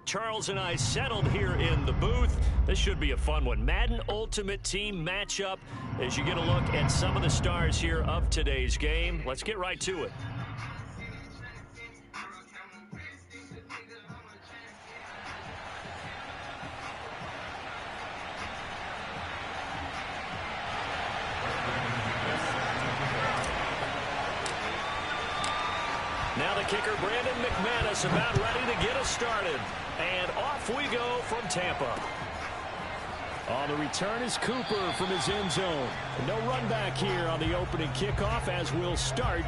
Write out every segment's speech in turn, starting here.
Charles and I settled here in the booth. This should be a fun one. Madden Ultimate Team matchup as you get a look at some of the stars here of today's game. Let's get right to it. Now the kicker, Brandon McManus, about ready to get us started. And off we go from Tampa. On the return is Cooper from his end zone. No run back here on the opening kickoff as we'll start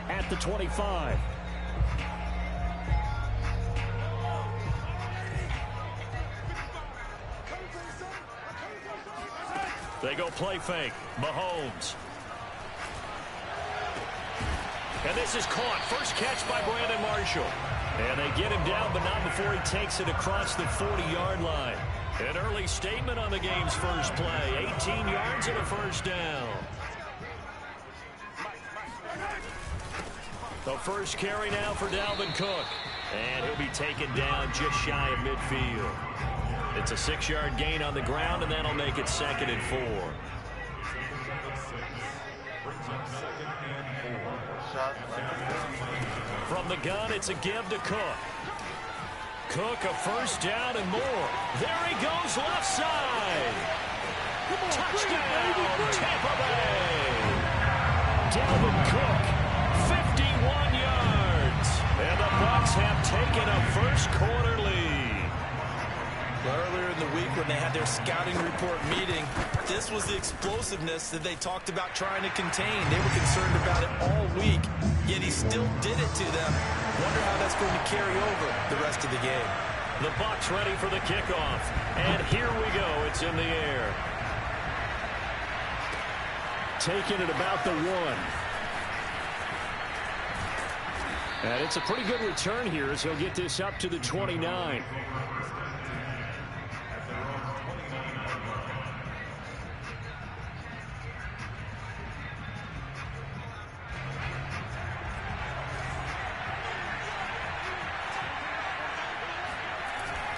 at the 25. They go play fake. Mahomes. And this is caught. First catch by Brandon Marshall. And they get him down, but not before he takes it across the 40-yard line. An early statement on the game's first play. 18 yards and a first down. The first carry now for Dalvin Cook. And he'll be taken down just shy of midfield. It's a 6-yard gain on the ground, and that'll make it 2nd and 4. From the gun, it's a give to Cook. Cook, a first down and more. There he goes, left side. Touchdown, Tampa Bay. Dalvin Cook, 51 yards. And the Bucs have taken a first quarter lead. Earlier in the week when they had their scouting report meeting, this was the explosiveness that they talked about trying to contain. They were concerned about it all week, yet he still did it to them. Wonder how that's going to carry over the rest of the game. The Bucs ready for the kickoff. And here we go. It's in the air. Taking it about the 1. And it's a pretty good return here as he'll get this up to the 29.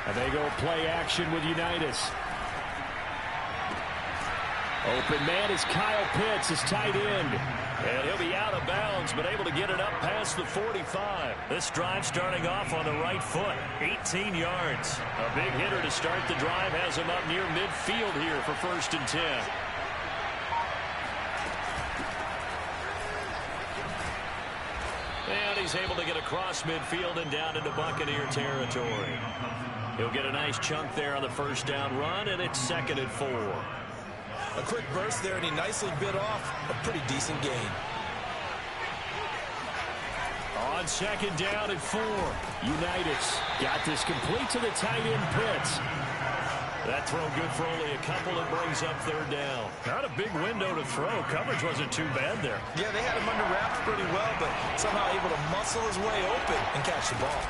And they go play action with Unitas. Open man is Kyle Pitts, his tight end. And he'll be out of bounds, but able to get it up past the 45. This drive starting off on the right foot. 18 yards. A big hitter to start the drive has him up near midfield here for 1st and 10. And he's able to get across midfield and down into Buccaneer territory. He'll get a nice chunk there on the first down run, and it's 2nd and 4. A quick burst there, and he nicely bit off a pretty decent gain. On 2nd down and 4, Unitas got this complete to the tight end Pitts. That throw good for only a couple. It brings up 3rd down. Not a big window to throw. Coverage wasn't too bad there. Yeah, they had him under wraps pretty well, but somehow able to muscle his way open and catch the ball.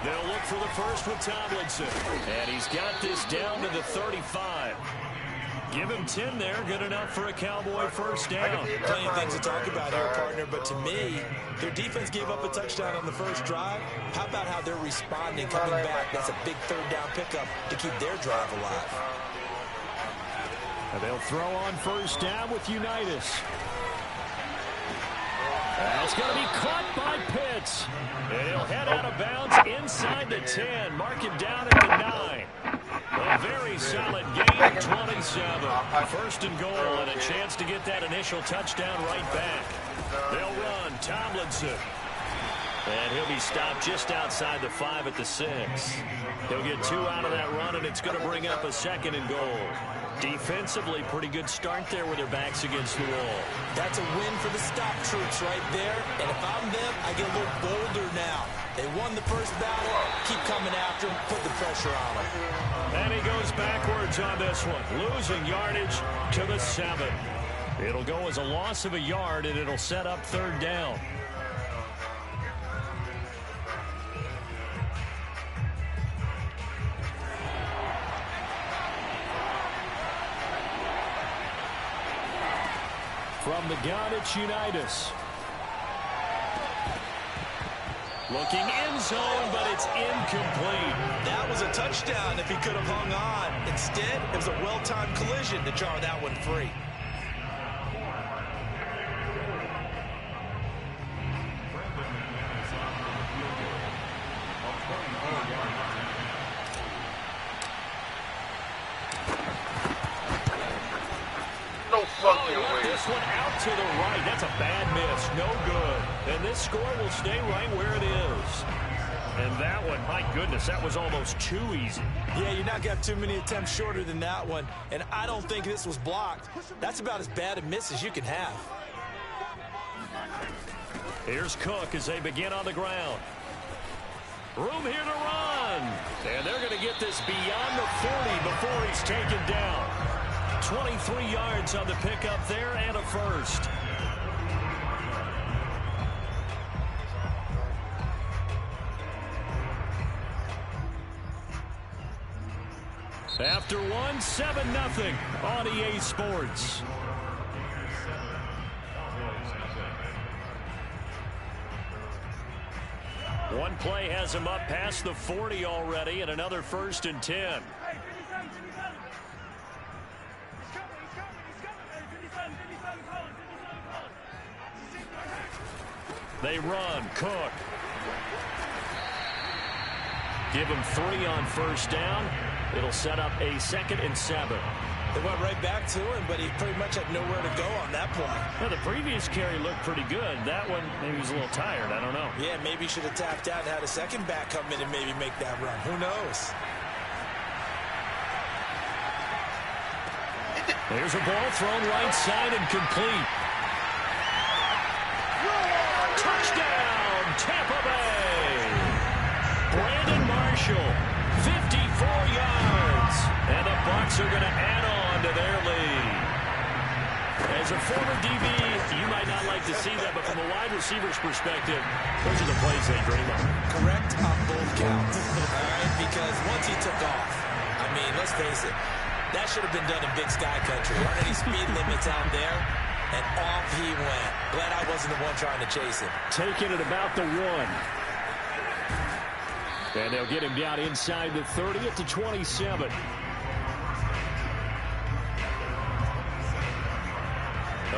They'll look for the first with Tomlinson. And he's got this down to the 35. Give him 10 there. Good enough for a Cowboy first down. Plenty of things to talk about here, partner, but to me, their defense gave up a touchdown on the first drive. How about how they're responding, coming back? That's a big 3rd down pickup to keep their drive alive. And they'll throw on first down with Unitas. That's going to be caught by Pitts. And he'll head out of bounds inside the 10. Mark him down at the 9. A very solid gain, 27. 1st and goal, and a chance to get that initial touchdown right back. They'll run Tomlinson. And he'll be stopped just outside the 5 at the 6. He'll get 2 out of that run, and it's going to bring up a 2nd and goal. Defensively, pretty good start there with their backs against the wall. That's a win for the stop troops right there. And if I'm them, I get a little bolder now. They won the first battle. Keep coming after them. Put the pressure on them. And he goes backwards on this one. Losing yardage to the 7. It'll go as a loss of a yard, and it'll set up 3rd down. From the gun, it's Unitas. Looking end zone, but That's incomplete. That was a touchdown if he could have hung on. Instead, it was a well-timed collision to jar that one free. This one out to the right. That's a bad miss. No good. And this score will stay right where it is. And that one, my goodness, that was almost too easy. Yeah, you're not going to have too many attempts shorter than that one. And I don't think this was blocked. That's about as bad a miss as you can have. Here's Cook as they begin on the ground. Room here to run. And they're going to get this beyond the 40 before he's taken down. 23 yards on the pickup there and a first. After one, 7-0 on EA Sports. One play has him up past the 40 already, and another 1st and 10. They run. Cook. Give him 3 on 1st down. It'll set up a 2nd and 7. They went right back to him, but he pretty much had nowhere to go on that play. Well, the previous carry looked pretty good. That one, maybe he was a little tired. I don't know. Yeah, maybe he should have tapped out and had a second back come in and maybe make that run. Who knows? There's a ball thrown right side and complete. Touchdown, Tampa Bay. Brandon Marshall, 54 yards. And the Bucs are going to add on to their lead. As a former DB, you might not like to see that, but from a wide receiver's perspective, those are the plays they dream of. Correct on both counts. All right, because once he took off, I mean, let's face it, that should have been done in Big Sky Country. There aren't any speed limits out there, and off he went. Glad I wasn't the one trying to chase him. Taking it about the 1. And they'll get him down inside the 30 at the 27.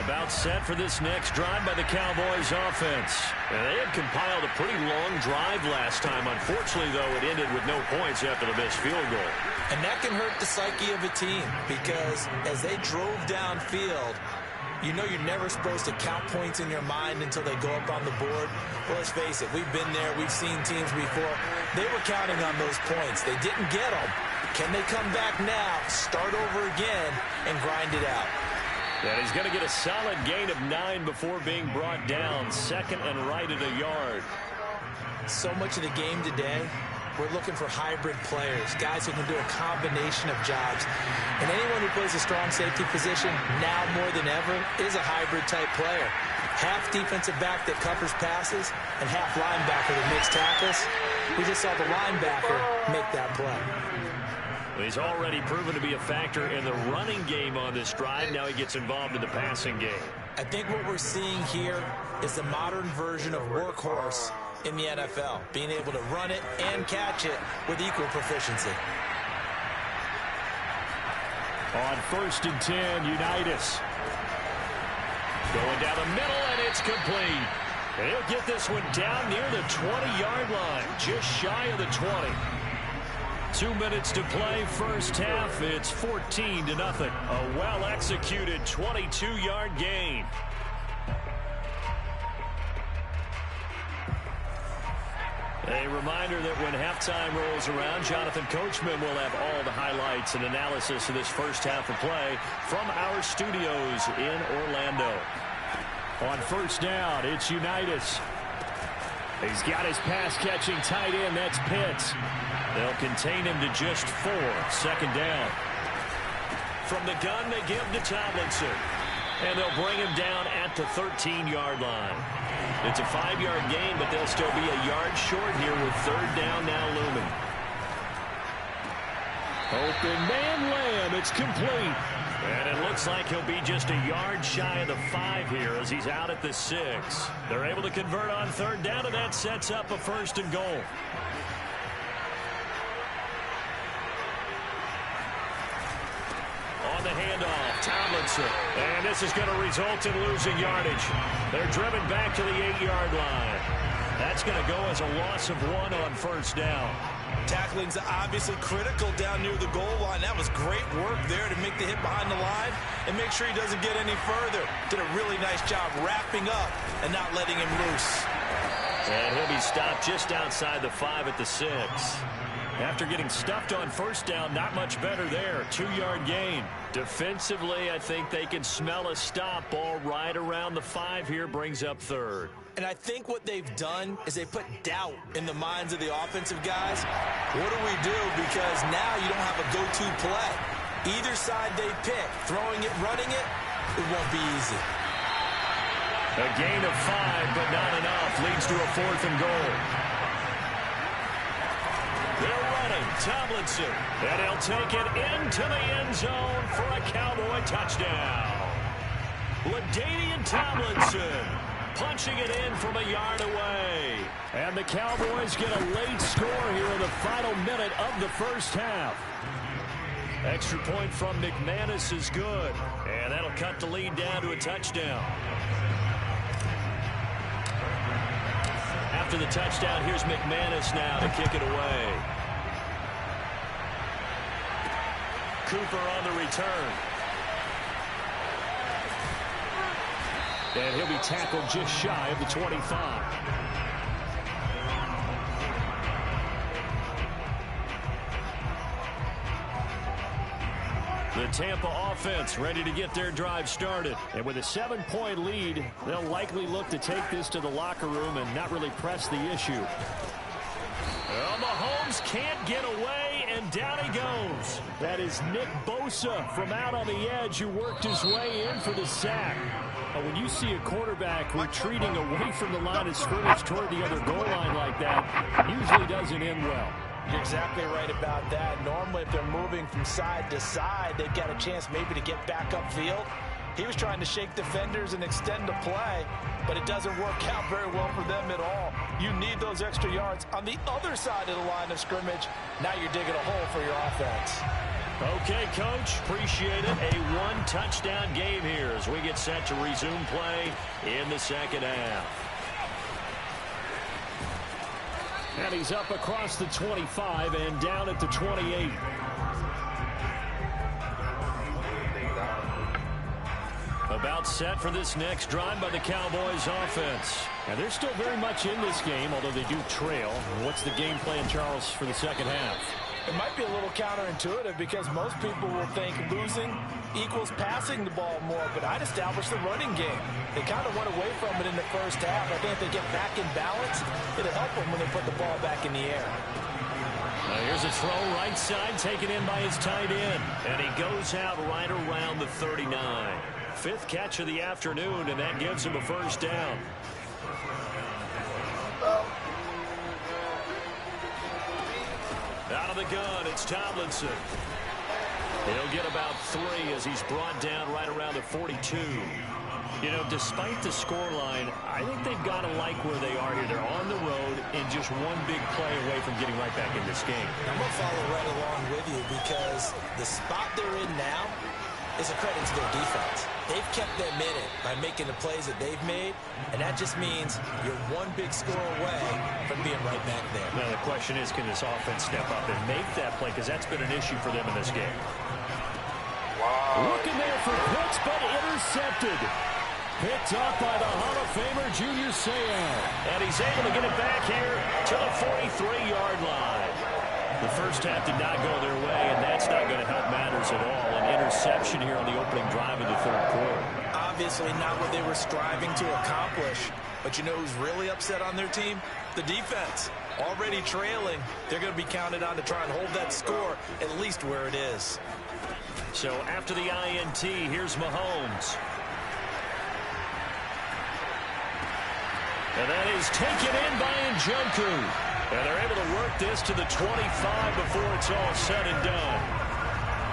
About set for this next drive by the Cowboys offense. And they had compiled a pretty long drive last time. Unfortunately, though, it ended with no points after the missed field goal. And that can hurt the psyche of a team because as they drove downfield, you know you're never supposed to count points in your mind until they go up on the board. Well, let's face it, we've been there. We've seen teams before. They were counting on those points. They didn't get them. Can they come back now, start over again, and grind it out? And he's going to get a solid gain of 9 before being brought down. 2nd and right at a yard. So much of the game today, we're looking for hybrid players, guys who can do a combination of jobs. And anyone who plays a strong safety position, now more than ever, is a hybrid-type player. Half defensive back that covers passes and half linebacker that makes tackles. We just saw the linebacker make that play. He's already proven to be a factor in the running game on this drive. Now he gets involved in the passing game. I think what we're seeing here is the modern version of workhorse in the NFL, being able to run it and catch it with equal proficiency. On 1st and 10, Unitas. Going down the middle, and it's complete. And he'll get this one down near the 20-yard line, just shy of the 20. 2 minutes to play, 1st half. It's 14-0. A well-executed 22-yard gain. A reminder that when halftime rolls around, Jonathan Coachman will have all the highlights and analysis of this first half of play from our studios in Orlando. On 1st down, it's Unitas. He's got his pass-catching tight end. That's Pitts. They'll contain him to just 4. 2nd down. From the gun, they give to Tomlinson. And they'll bring him down at the 13-yard line. It's a 5-yard gain, but they'll still be a yard short here with 3rd down now looming. Open man Lamb. It's complete. And it looks like he'll be just a yard shy of the 5 here as he's out at the 6. They're able to convert on 3rd down, and that sets up a 1st and goal. on the handoff. Tomlinson. And this is going to result in losing yardage. They're driven back to the 8-yard line. That's going to go as a loss of 1 on first down. Tackling's obviously critical down near the goal line. That was great work there to make the hit behind the line and make sure he doesn't get any further. Did a really nice job wrapping up and not letting him loose. And he'll be stopped just outside the 5 at the 6. After getting stuffed on first down, not much better there. 2-yard gain. Defensively, I think they can smell a stop. Ball right around the 5 here, brings up 3rd. And I think what they've done is they put doubt in the minds of the offensive guys. What do we do? Because now you don't have a go-to play. Either side they pick, throwing it, running it, it won't be easy. A gain of 5, but not enough. Leads to a 4th and goal. They're running. Tomlinson. And he'll take it into the end zone for a Cowboy touchdown. LaDainian Tomlinson punching it in from a yard away. And the Cowboys get a late score here in the final minute of the first half. Extra point from McManus is good. And that'll cut the lead down to a touchdown. After the touchdown, here's McManus now to kick it away. Cooper on the return. And he'll be tackled just shy of the 25. The Tampa offense ready to get their drive started. And with a 7-point lead, they'll likely look to take this to the locker room and not really press the issue. Well, Mahomes can't get away, and down he goes. That is Nick Bosa from out on the edge who worked his way in for the sack. But when you see a quarterback retreating away from the line of scrimmage toward the other goal line like that, usually doesn't end well. You're exactly right about that. Normally, if they're moving from side to side, they've got a chance maybe to get back upfield. He was trying to shake defenders and extend the play, but it doesn't work out very well for them at all. You need those extra yards on the other side of the line of scrimmage. Now you're digging a hole for your offense. Okay, Coach, appreciate it. A 1-touchdown game here as we get set to resume play in the second half. And he's up across the 25 and down at the 28. About set for this next drive by the Cowboys offense. And they're still very much in this game, although they do trail. What's the game plan, Charles, for the second half? It might be a little counterintuitive because most people will think losing equals passing the ball more, but I'd establish the running game. They kind of went away from it in the first half. I think if they get back in balance, it'll help them when they put the ball back in the air. Here's a throw right side taken in by his tight end, and he goes out right around the 39. 5th catch of the afternoon, and that gives him a first down. Out of the gun, it's Tomlinson. He'll get about 3 as he's brought down right around the 42. You know, despite the scoreline, I think they've got to like where they are here. They're on the road and just one big play away from getting right back in this game. I'm going to follow right along with you because the spot they're in now is a credit to their defense. They've kept them in it by making the plays that they've made, and that just means you're one big score away from being right back there. Now, the question is, can this offense step up and make that play? Because that's been an issue for them in this game. Wow. Looking there for Pitts, but intercepted. Picked up by the Hall of Famer, Junior Seau. And he's able to get it back here to the 43-yard line. The first half did not go their way, and that's not going to help matters at all. An interception here on the opening drive of the third quarter. Obviously not what they were striving to accomplish. But you know who's really upset on their team? The defense. Already trailing. They're going to be counted on to try and hold that score at least where it is. So after the INT, here's Mahomes. And that is taken in by Njoku. And they're able to work this to the 25 before it's all said and done.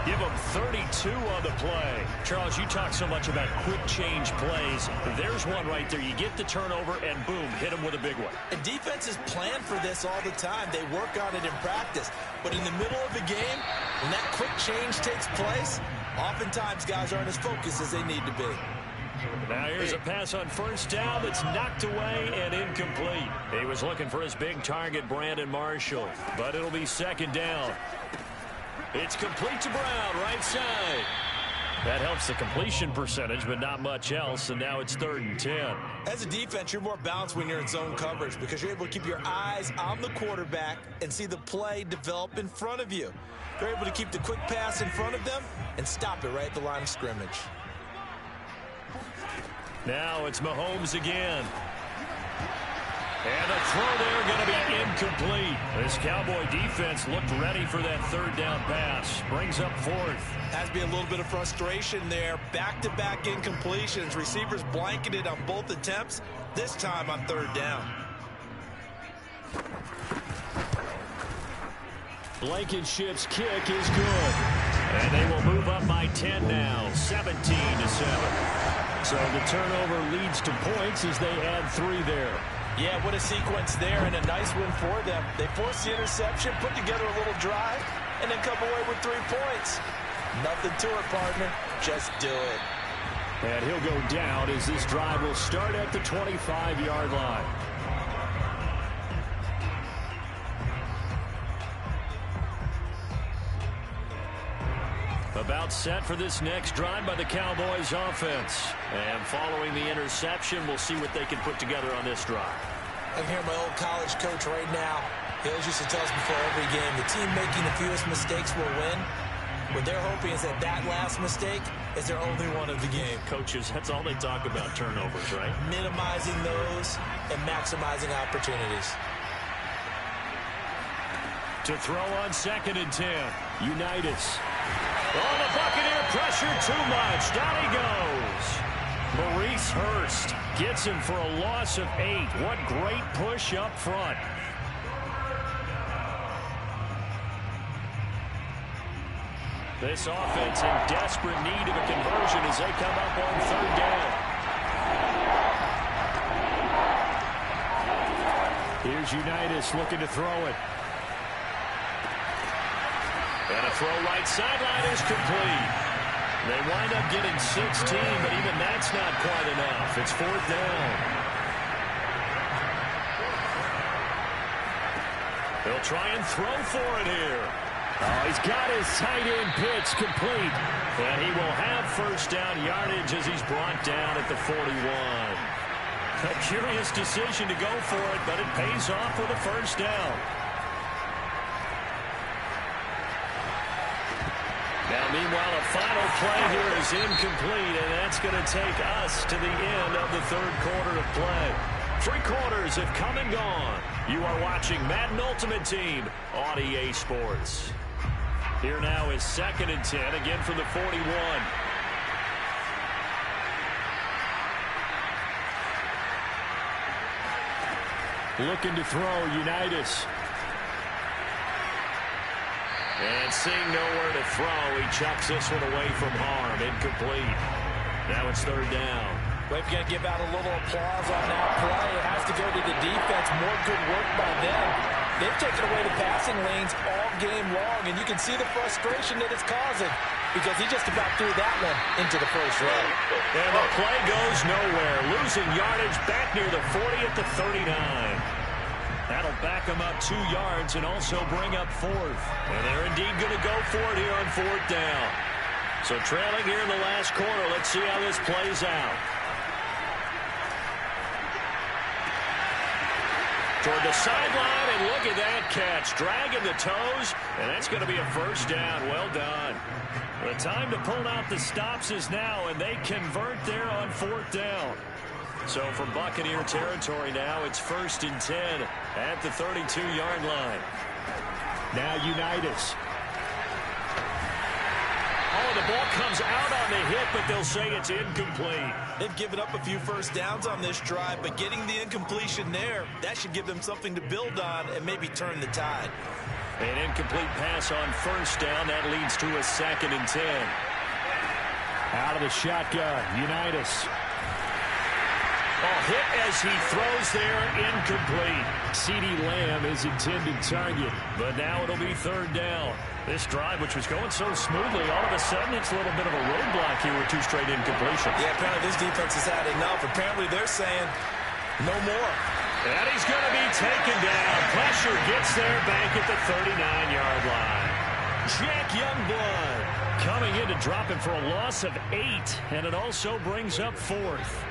Give them 32 on the play. Charles, you talk so much about quick change plays. There's one right there. You get the turnover, and boom, hit them with a big one. And defenses plan for this all the time. They work on it in practice. But in the middle of the game, when that quick change takes place, Oftentimes, guys aren't as focused as they need to be. Now here's a pass on first down that's knocked away and incomplete. He was looking for his big target, Brandon Marshall, but it'll be second down. It's complete to Brown, right side. That helps the completion percentage, but not much else, and now it's 3rd and 10. As a defense, you're more balanced when you're in zone coverage because you're able to keep your eyes on the quarterback and see the play develop in front of you. They're able to keep the quick pass in front of them and stop it right at the line of scrimmage. Now it's Mahomes again. And the throw there going to be incomplete. This Cowboy defense looked ready for that 3rd down pass. Brings up 4th. Has to be a little bit of frustration there. Back-to-back incompletions. Receivers blanketed on both attempts, this time on 3rd down. Blankenship's kick is good. And they will move up by 10 now, 17-7. So the turnover leads to points as they add 3 there. Yeah, what a sequence there, and a nice win for them. They forced the interception, put together a little drive, and then come away with 3 points. Nothing to it, partner. Just do it. And he'll go down as this drive will start at the 25-yard line. About set for this next drive by the Cowboys offense. And following the interception, we'll see what they can put together on this drive. I can hear my old college coach right now. He always used to tell us before every game, the team making the fewest mistakes will win. What they're hoping is that that last mistake is their only one of the game. Coaches, that's all they talk about, turnovers, right? Minimizing those and maximizing opportunities. To throw on 2nd and 10, Unitas. Oh, the Buccaneer pressure too much. Down he goes. Maurice Hurst gets him for a loss of 8. What great push up front. This offense in desperate need of a conversion as they come up on 3rd down. Here's Unitas looking to throw it. And a throw right sideline is complete. They wind up getting 16, but even that's not quite enough. It's 4th down. They'll try and throw for it here. Oh, he's got his tight end pitch complete. And he will have 1st down yardage as he's brought down at the 41. A curious decision to go for it, but it pays off with a 1st down. Now, meanwhile, a final play here is incomplete, and that's going to take us to the end of the 3rd quarter of play. 3 quarters have come and gone. You are watching Madden Ultimate Team on EA Sports. Here now is 2nd and 10, again from the 41. Looking to throw, Unitas. And seeing nowhere to throw, he chucks this one away from harm. Incomplete. Now it's 3rd down. Well, if you're going to give out a little applause on that play, it has to go to the defense. More good work by them. They've taken away the passing lanes all game long, and you can see the frustration that it's causing because he just about threw that one into the first row. And the play goes nowhere. Losing yardage back near the 40 at the 39. That'll back them up 2 yards and also bring up 4th. And they're indeed going to go for it here on 4th down. So trailing here in the last quarter, let's see how this plays out. Toward the sideline, and look at that catch. Dragging the toes, and that's going to be a 1st down. Well done. The time to pull out the stops is now, and they convert there on 4th down. So from Buccaneer territory now, it's 1st and 10 at the 32-yard line. Now Unitas. Oh, the ball comes out on the hit, but they'll say it's incomplete. They've given up a few 1st downs on this drive, but getting the incompletion there, that should give them something to build on and maybe turn the tide. An incomplete pass on 1st down. That leads to a 2nd and 10. Out of the shotgun, Unitas. Oh, hit as he throws there, incomplete. CeeDee Lamb is intended target, but now it'll be third down. This drive, which was going so smoothly, all of a sudden it's a little bit of a roadblock here with 2 straight incompletions. Yeah, apparently this defense has had enough. Apparently they're saying no more. And he's going to be taken down. Pressure gets there back at the 39-yard line. Jack Youngblood coming in to drop him for a loss of 8, and it also brings up 4th.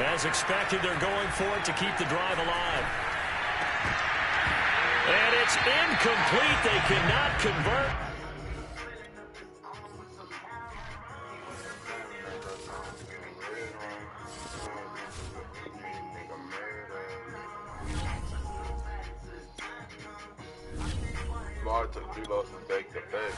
As expected, they're going for it to keep the drive alive. And it's incomplete. They cannot convert. Smart to do those and bake the bake.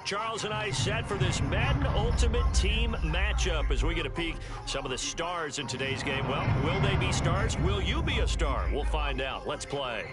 Charles and I set for this Madden Ultimate Team matchup as we get a peek some of the stars in today's game. Well, will they be stars? Will you be a star? We'll find out. Let's play.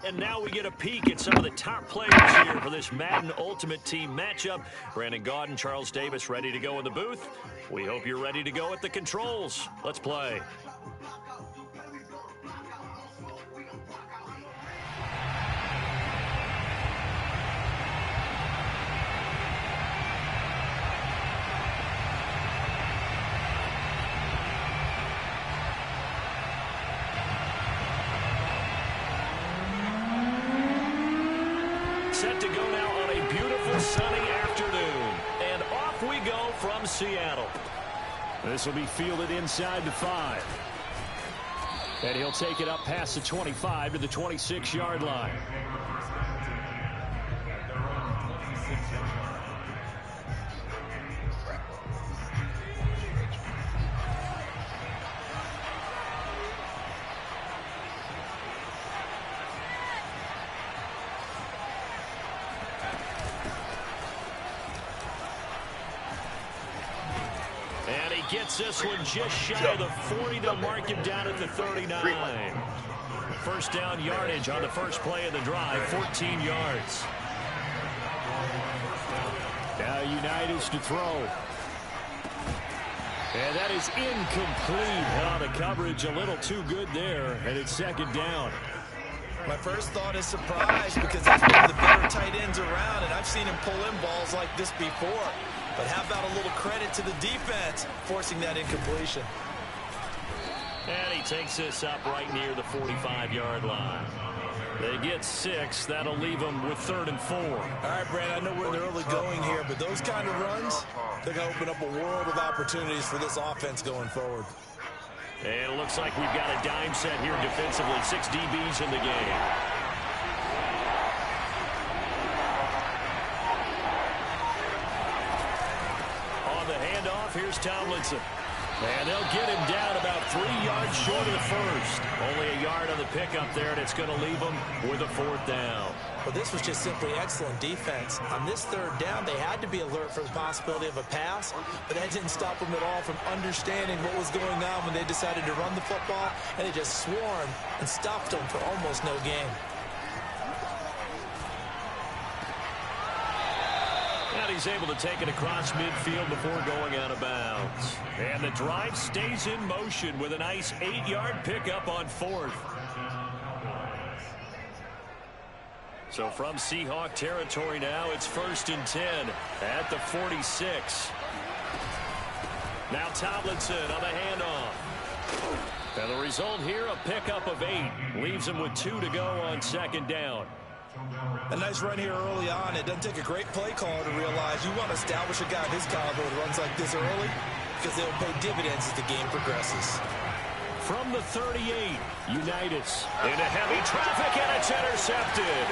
And now we get a peek at some of the top players here for this Madden Ultimate Team matchup. Brandon Gaudin, Charles Davis ready to go in the booth. We hope you're ready to go at the controls. Let's play. Set to go now on a beautiful sunny afternoon. And off we go from Seattle. This will be fielded inside the 5. And he'll take it up past the 25 to the 26-yard line. And he gets this one just shy of the 40. They'll mark him down at the 39. First down yardage on the first play of the drive, 14 yards. Now Unitas to throw. And that is incomplete. Oh, the coverage a little too good there, and it's second down. My first thought is surprise because that's one of the better tight ends around, and I've seen him pull in balls like this before. But how about a little credit to the defense forcing that incompletion? And he takes this up right near the 45-yard line. They get 6. That'll leave them with 3rd and 4. All right, Brad, I know we're in the early going here, but those kind of runs, they're going to open up a world of opportunities for this offense going forward. And it looks like we've got a dime set here defensively. 6 DBs in the game. On the handoff, here's Tomlinson. And they'll get him down about 3 yards short of the first. Only a yard on the pickup there, and it's going to leave them with a 4th down. Well, this was just simply excellent defense. On this 3rd down, they had to be alert for the possibility of a pass, but that didn't stop them at all from understanding what was going on when they decided to run the football, and they just swarmed and stopped them for almost no gain. he's able to take it across midfield before going out of bounds. And the drive stays in motion with a nice 8-yard pickup on 4th. So from Seahawk territory now, it's 1st and 10 at the 46. Now Tomlinson on the handoff. And the result here, a pickup of 8. Leaves him with 2 to go on 2nd down. A nice run here early on. It doesn't take a great play caller to realize you want to establish a guy of his caliber who runs like this early because they'll pay dividends as the game progresses. From the 38, Unitas into heavy traffic, and it's intercepted.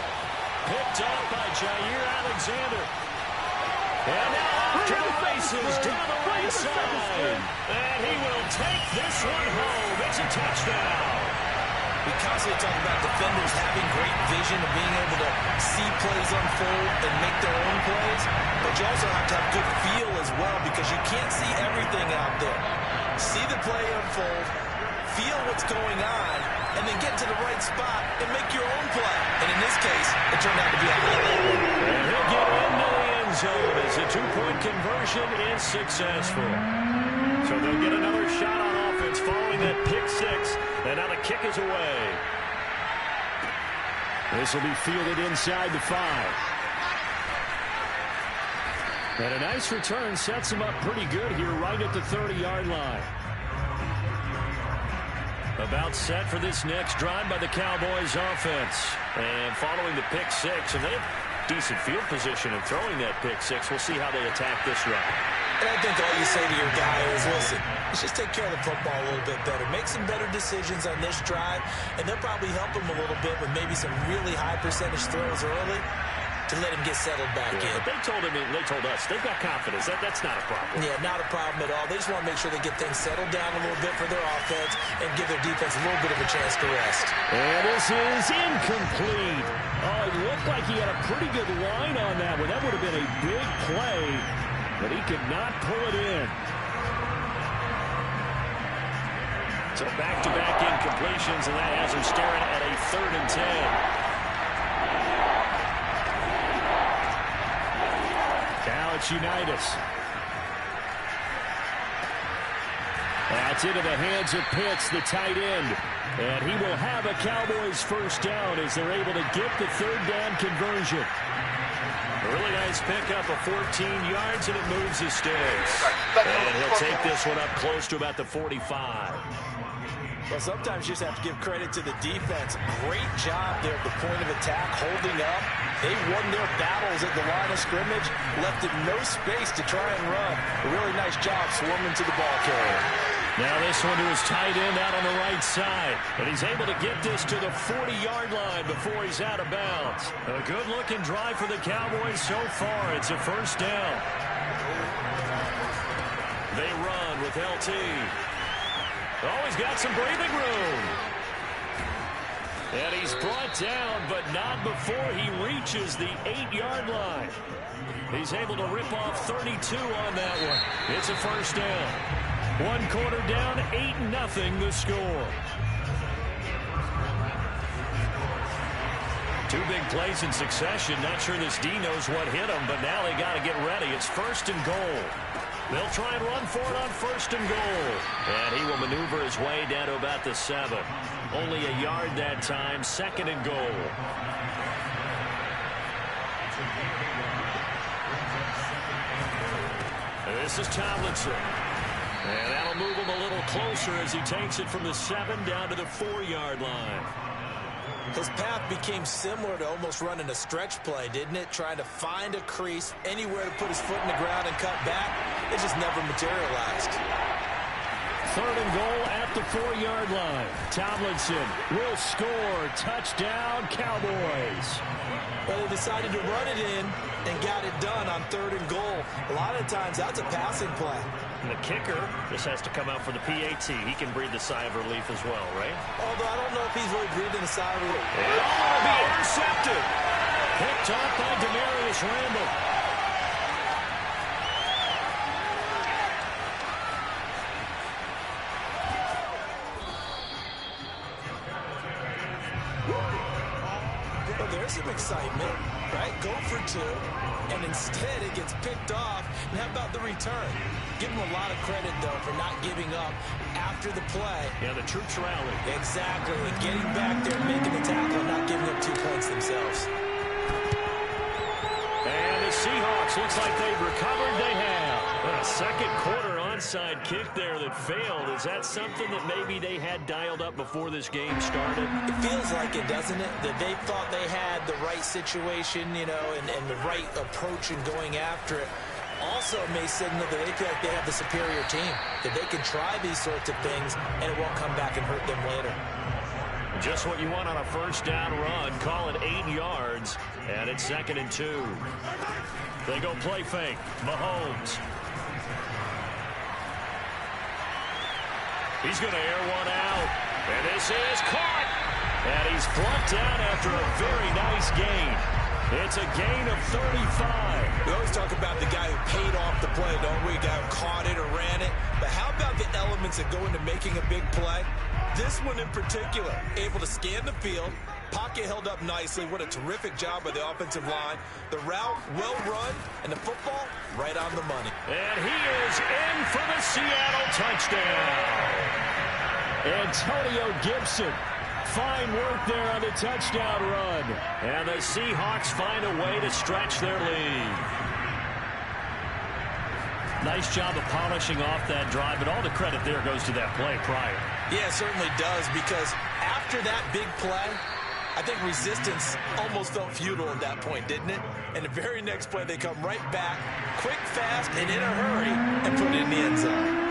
Picked off by Jair Alexander. And now off to the races down the right side. And he will take this one home. It's a touchdown. We constantly talk about defenders having great vision and being able to see plays unfold and make their own plays. But you also have to have good feel as well because you can't see everything out there. See the play unfold, feel what's going on, and then get to the right spot and make your own play. And in this case, it turned out to be a highlight one. And he'll get into the end zone as a 2-point conversion is successful. So they'll get another shot on offense following that pick 6. And now the kick is away. This will be fielded inside the 5. And a nice return sets him up pretty good here right at the 30-yard line. About set for this next drive by the Cowboys offense. And following the pick 6, and they have decent field position in throwing that pick 6. We'll see how they attack this route. And I think all you say to your guy is, listen, let's just take care of the football a little bit better. Make some better decisions on this drive, and they'll probably help him a little bit with maybe some really high percentage throws early to let him get settled back in. But they told us, they've got confidence. That's not a problem. Yeah, not a problem at all. They just want to make sure they get things settled down a little bit for their offense and give their defense a little bit of a chance to rest. And this is incomplete. Oh, it looked like he had a pretty good line on that one. That would have been a big play, but he could not pull it in. So back-to-back incompletions, and that has him staring at a 3rd and 10. Now it's Unitas. That's into the hands of Pitts, the tight end. And he will have a Cowboys first down as they're able to get the 3rd down conversion. A really nice pickup of 14 yards, and it moves his sticks. And he'll take this one up close to about the 45. Well, sometimes you just have to give credit to the defense. Great job there at the point of attack, holding up. They won their battles at the line of scrimmage, left it no space to try and run. A really nice job swarming to the ball carrier. Now this one to his tight end out on the right side. And he's able to get this to the 40-yard line before he's out of bounds. A good-looking drive for the Cowboys so far. It's a first down. They run with LT. Oh, he's got some breathing room. And he's brought down, but not before he reaches the 8-yard line. He's able to rip off 32 on that one. It's a first down. 1 quarter down, 8-0 the score. 2 big plays in succession. Not sure this D knows what hit him, but now they got to get ready. It's 1st and goal. They'll try and run for it on 1st and goal. And he will maneuver his way down to about the 7. Only a yard that time, 2nd and goal. This is Tomlinson. And that'll move him a little closer as he takes it from the 7 down to the 4-yard line. His path became similar to almost running a stretch play, didn't it? Trying to find a crease, anywhere to put his foot in the ground and cut back. It just never materialized. 3rd and goal at the 4-yard line. Tomlinson will score. Touchdown, Cowboys. Well, they decided to run it in and got it done on 3rd and goal. A lot of times, that's a passing play. And the kicker just has to come out for the PAT. He can breathe the sigh of relief as well, right? Although I don't know if he's really breathing a sigh of relief. It'll be intercepted. Picked off by Demarius Randall. Well, there's some excitement, right? Go for 2. and instead it gets picked off. And how about the return? Give him a lot of credit, though, for not giving up after the play. Yeah, the troops rally. Exactly. Getting back there, making the tackle, and not giving up 2 points themselves. And the Seahawks, looks like they've recovered. They have. A second quarter onside kick there that failed. Is that something that maybe they had dialed up before this game started? It feels like it, doesn't it? That they thought they had the right situation, you know, and the right approach in going after it. Also may signal that they feel like they have the superior team, that they can try these sorts of things, and it won't come back and hurt them later. Just what you want on a first down run. Call it 8 yards, and it's 2nd and 2. They go play fake. Mahomes. He's going to air one out, and this is caught. And he's brought down after a very nice gain. It's a gain of 35. We always talk about the guy who paid off the play, don't we? The guy who caught it or ran it. But how about the elements that go into making a big play? This one in particular, able to scan the field, pocket held up nicely. What a terrific job by the offensive line. The route, well run, and the football, right on the money. And he is in for the Seattle touchdown. Antonio Gibson. Fine work there on the touchdown run. And the Seahawks find a way to stretch their lead. Nice job of polishing off that drive, but all the credit there goes to that play prior. Yeah, it certainly does, because after that big play, I think resistance almost felt futile at that point, didn't it? And the very next play, they come right back, quick, fast, and in a hurry, and put it in the end zone.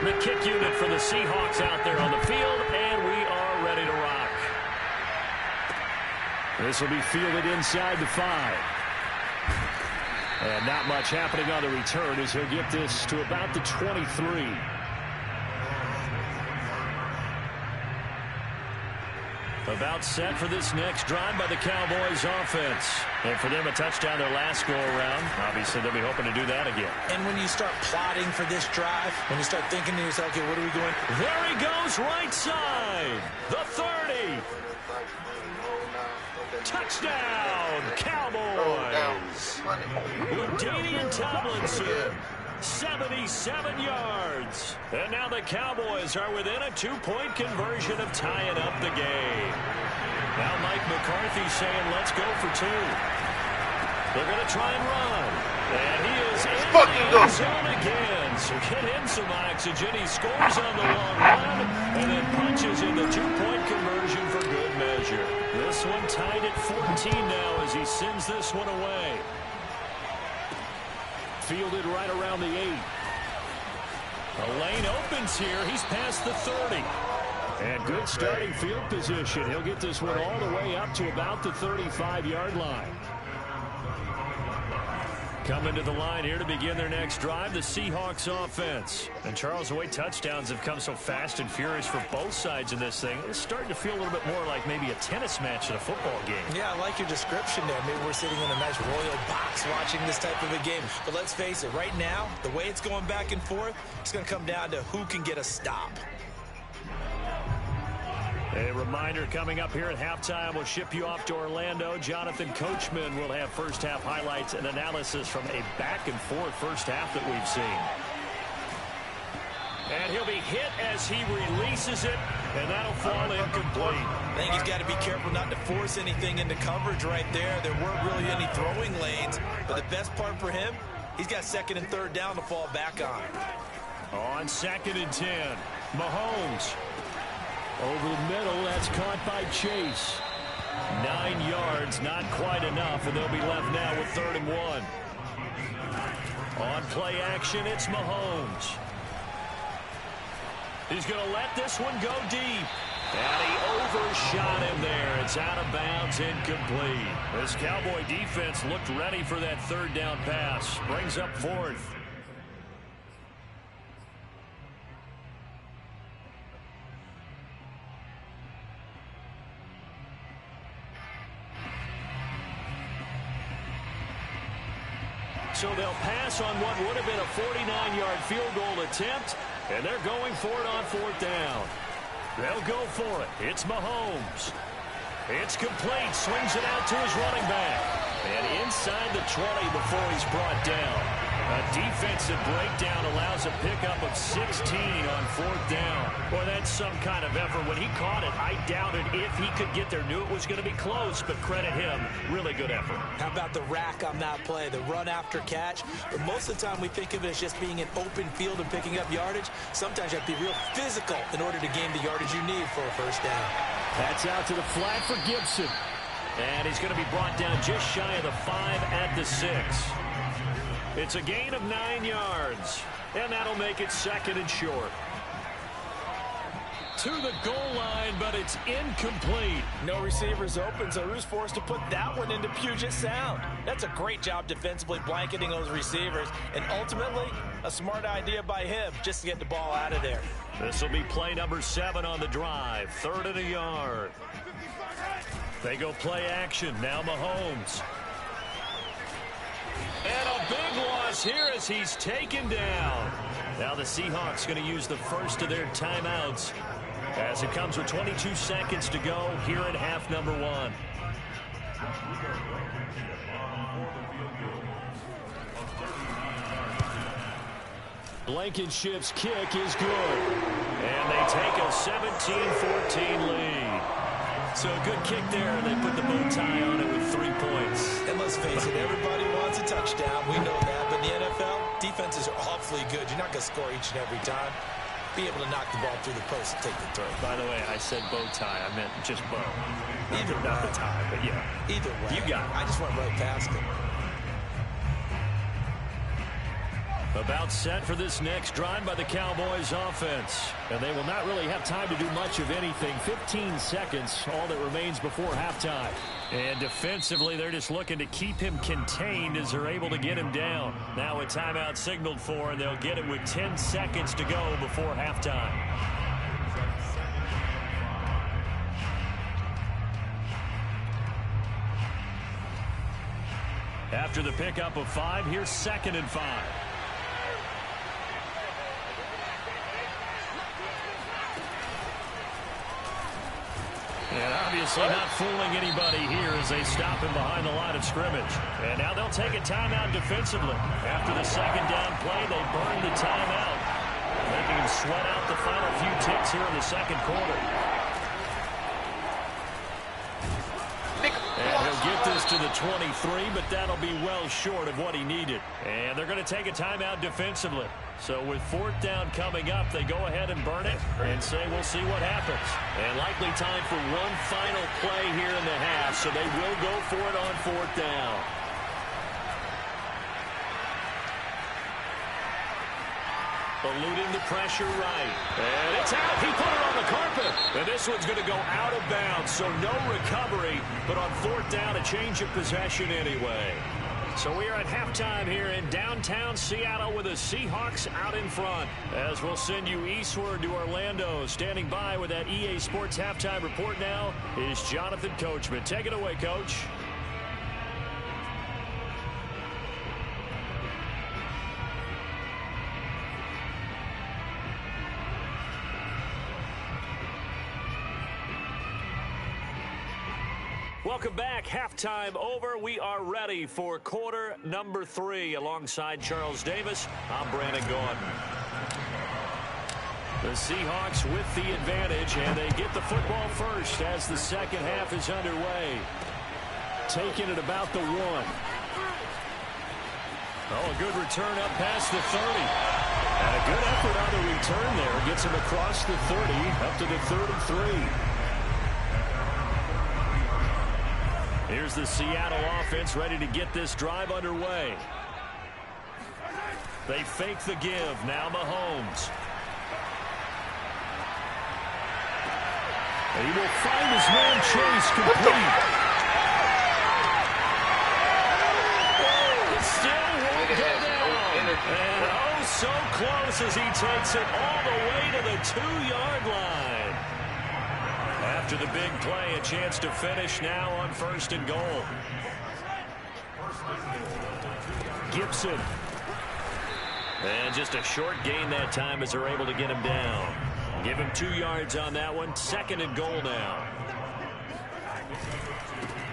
The kick unit for the Seahawks out there on the field, and we are ready to rock. This will be fielded inside the 5. And not much happening on the return as he'll get this to about the 23. About set for this next drive by the Cowboys offense. And for them, a touchdown their last go-around. Obviously, they'll be hoping to do that again. And when you start plotting for this drive, when you start thinking to yourself, okay, what are we going? There he goes, right side. The 30. Touchdown, Cowboys. Houdini and Tomlinson. 77 yards. And now the Cowboys are within a 2-point conversion of tying up the game. Now Mike McCarthy saying, let's go for 2. They're going to try and run. And he is in the end zone again. So get him some oxygen. He scores on the long run and then punches in the 2-point conversion for good measure. This one tied at 14 now as he sends this one away. Fielded right around the 8. The lane opens here. He's past the 30. And good starting field position. He'll get this one all the way up to about the 35-yard line. Coming to the line here to begin their next drive, the Seahawks offense. And Charles, the way touchdowns have come so fast and furious for both sides in this thing, it's starting to feel a little bit more like maybe a tennis match in a football game. Yeah, I like your description there. Maybe we're sitting in a nice royal box watching this type of a game. But let's face it, right now, the way it's going back and forth, it's going to come down to who can get a stop. A reminder coming up here at halftime, we'll ship you off to Orlando. Jonathan Coachman will have first-half highlights and analysis from a back-and-forth first half that we've seen. And he'll be hit as he releases it, and that'll fall incomplete. I think he's got to be careful not to force anything into coverage right there. There weren't really any throwing lanes, but the best part for him, he's got 2nd and 3rd down to fall back on. On 2nd and 10, Mahomes. Over the middle, that's caught by Chase. 9 yards, not quite enough, and they'll be left now with 3rd and 1. On play action, it's Mahomes. He's going to let this one go deep. And he overshot him there. It's out of bounds, incomplete. This Cowboy defense looked ready for that 3rd down pass. Brings up 4th. So they'll pass on what would have been a 49-yard field goal attempt, and they're going for it on 4th down. They'll go for it. It's Mahomes. It's complete. Swings it out to his running back. And inside the 20 before he's brought down. A defensive breakdown allows a pickup of 16 on 4th down. Boy, that's some kind of effort. When he caught it, I doubted if he could get there. Knew it was going to be close, but credit him. Really good effort. How about the rack on that play, the run after catch? But most of the time we think of it as just being an open field and picking up yardage. Sometimes you have to be real physical in order to gain the yardage you need for a first down. That's out to the flat for Gibson. And he's going to be brought down just shy of the 5 at the 6. It's a gain of 9 yards, and that'll make it 2nd and short. To the goal line, but it's incomplete. No receivers open, so who's forced to put that one into Puget Sound? That's a great job defensively blanketing those receivers, and ultimately, a smart idea by him just to get the ball out of there. This will be play number 7 on the drive, 3rd and a yard. They go play action, now Mahomes. And a big loss here as he's taken down. Now the Seahawks going to use the first of their timeouts as it comes with 22 seconds to go here at half number 1. Blankenship's kick is good. And they take a 17-14 lead. So a good kick there, and they put the bow tie on it with 3 points. And let's face it, everybody wants a touchdown. We know that. But in the NFL, defenses are awfully good. You're not going to score each and every time. Be able to knock the ball through the post and take the throw. By the way, I said bow tie. I meant just bow. Either not way. the tie, but yeah. Either way. You got it. I just went right past it. About set for this next drive by the Cowboys offense. And they will not really have time to do much of anything. 15 seconds, all that remains before halftime. And defensively, they're just looking to keep him contained as they're able to get him down. Now a timeout signaled for, and they'll get it with 10 seconds to go before halftime. After the pickup of 5, here's 2nd and 5. And obviously not fooling anybody here as they stop him behind the line of scrimmage. And now they'll take a timeout defensively. After the 2nd down play, they burn the timeout, making him sweat out the final few ticks here in the 2nd quarter. And he'll get this to the 23, but that'll be well short of what he needed. And they're going to take a timeout defensively. So with 4th down coming up, they go ahead and burn it and say we'll see what happens. And likely time for one final play here in the half, so they will go for it on 4th down. Eluding the pressure right. And it's out. He put it on the carpet. And this one's going to go out of bounds, so no recovery. But on 4th down, a change of possession anyway. So we are at halftime here in downtown Seattle with the Seahawks out in front. As we'll send you eastward to Orlando. Standing by with that EA Sports halftime report now is Jonathan Coachman. Take it away, Coach. Welcome back. Halftime over. We are ready for quarter number 3. Alongside Charles Davis, I'm Brandon Gordon. The Seahawks with the advantage, and they get the football first as the 2nd half is underway. Taking it about the 1. Oh, a good return up past the 30. And a good effort on the return there. Gets him across the 30, up to the 33. Here's the Seattle offense ready to get this drive underway. They fake the give. Now Mahomes. He will find his man Chase complete. It still won't go down. And oh, so close as he takes it all the way to the 2-yard line. After the big play, a chance to finish now on 1st and goal. Gibson. And just a short gain that time as they're able to get him down. Give him 2 yards on that one. 2nd and goal now.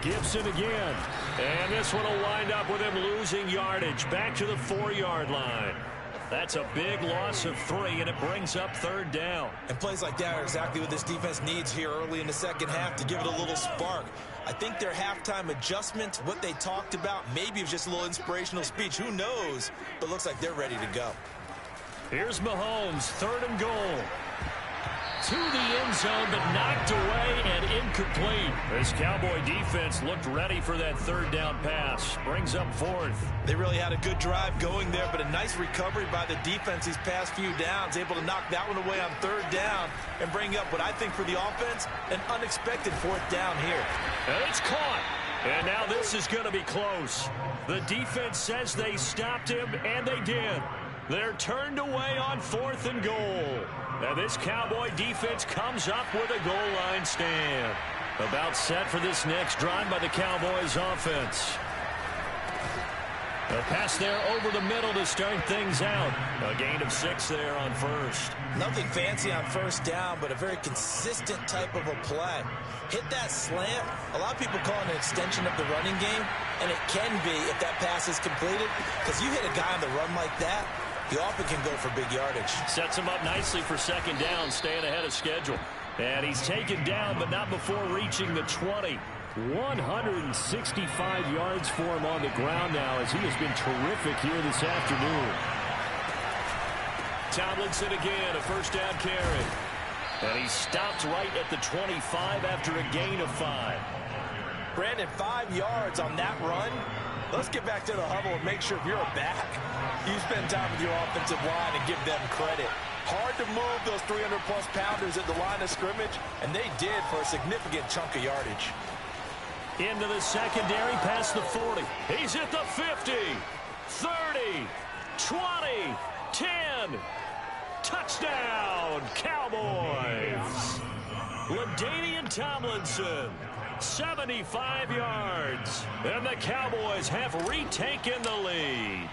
Gibson again. And this one will wind up with him losing yardage back to the 4-yard line. That's a big loss of 3, and it brings up 3rd down. And plays like that are exactly what this defense needs here early in the second half to give it a little spark. I think their halftime adjustment, what they talked about, maybe it was just a little inspirational speech. Who knows? But looks like they're ready to go. Here's Mahomes, 3rd and goal. To the end zone, but knocked away and incomplete. This Cowboy defense looked ready for that 3rd down pass. Brings up 4th. They really had a good drive going there, but a nice recovery by the defense these past few downs. Able to knock that one away on 3rd down and bring up what I think for the offense, an unexpected 4th down here. And it's caught. And now this is going to be close. The defense says they stopped him, and they did. They're turned away on 4th and goal. Now this Cowboy defense comes up with a goal line stand. About set for this next drive by the Cowboys offense. A pass there over the middle to start things out. A gain of 6 there on 1st. Nothing fancy on 1st down, but a very consistent type of a play. Hit that slant. A lot of people call it an extension of the running game, and it can be if that pass is completed, because you hit a guy on the run like that, he often can go for big yardage. Sets him up nicely for 2nd down, staying ahead of schedule. And he's taken down, but not before reaching the 20. 165 yards for him on the ground now, as he has been terrific here this afternoon. Tomlinson again, a 1st down carry. And he stopped right at the 25 after a gain of 5. Brandon, 5 yards on that run. Let's get back to the huddle and make sure if you're a back, you spend time with your offensive line and give them credit. Hard to move those 300-plus pounders at the line of scrimmage, and they did for a significant chunk of yardage. Into the secondary, past the 40. He's at the 50, 30, 20, 10. Touchdown, Cowboys. LaDainian Tomlinson, 75 yards. And the Cowboys have retaken the lead.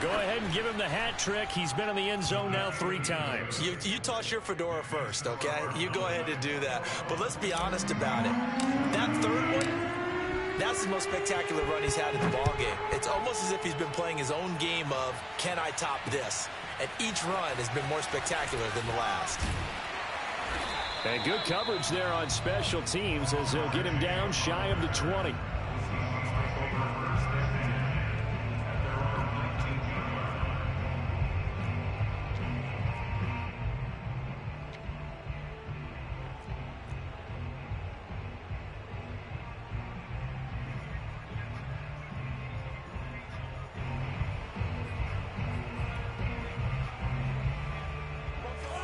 Go ahead and give him the hat trick. He's been in the end zone now 3 times. You toss your fedora first, okay? You go ahead and do that. But let's be honest about it. That 3rd one, that's the most spectacular run he's had in the ballgame. It's almost as if he's been playing his own game of, can I top this? And each run has been more spectacular than the last. And good coverage there on special teams as they'll get him down shy of the 20.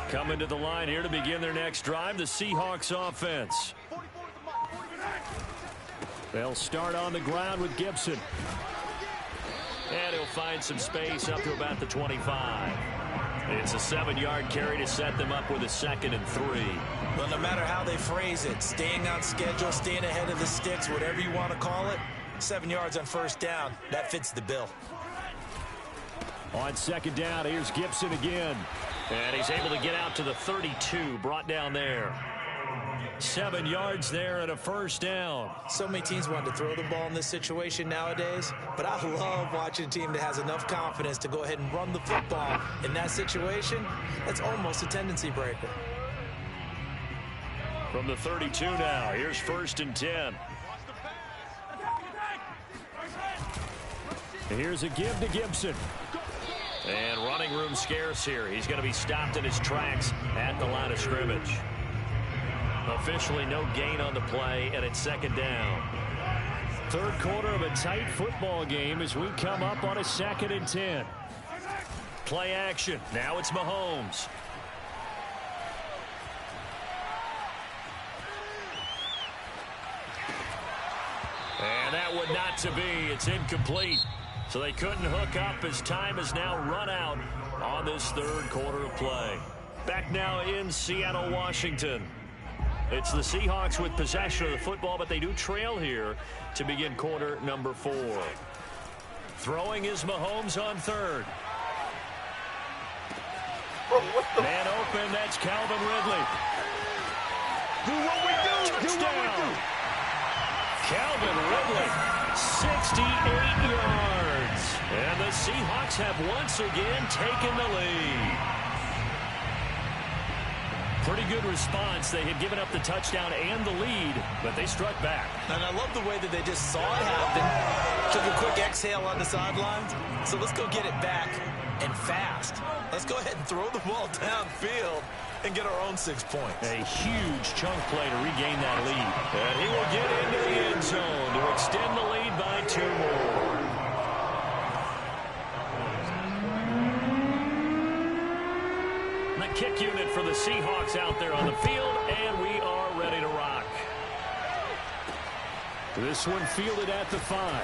Coming to the line here to begin their next drive, the Seahawks offense. They'll start on the ground with Gibson. And he'll find some space up to about the 25. It's a 7-yard carry to set them up with a 2nd and 3. Well, no matter how they phrase it, staying on schedule, staying ahead of the sticks, whatever you want to call it, 7 yards on 1st down, that fits the bill. On 2nd down, here's Gibson again. And he's able to get out to the 32, brought down there. 7 yards there and a 1st down. So many teams want to throw the ball in this situation nowadays, but I love watching a team that has enough confidence to go ahead and run the football. In that situation, that's almost a tendency breaker. From the 32 now, here's 1st and 10. Here's a give to Gibson. And running room scarce here. He's going to be stopped in his tracks at the line of scrimmage. Officially no gain on the play, and it's 2nd down. 3rd quarter of a tight football game as we come up on a 2nd and 10. Play action. Now it's Mahomes. And that would not to be. It's incomplete. So they couldn't hook up as time has now run out on this 3rd quarter of play. Back now in Seattle, Washington. It's the Seahawks with possession of the football, but they do trail here to begin quarter number 4. Throwing is Mahomes on 3rd. Man open, that's Calvin Ridley. Do what we do. Touchdown. Do what we do. Calvin Ridley, 68 yards. And the Seahawks have once again taken the lead. Pretty good response. They had given up the touchdown and the lead, but they struck back. And I love the way that they just saw it happen. Took a quick exhale on the sidelines. So let's go get it back and fast. Let's go ahead and throw the ball downfield and get our own 6 points. A huge chunk play to regain that lead. And he will get into the end zone to extend the lead by 2 more. The kick unit for the Seahawks out there on the field, and we are ready to rock. This one fielded at the 5.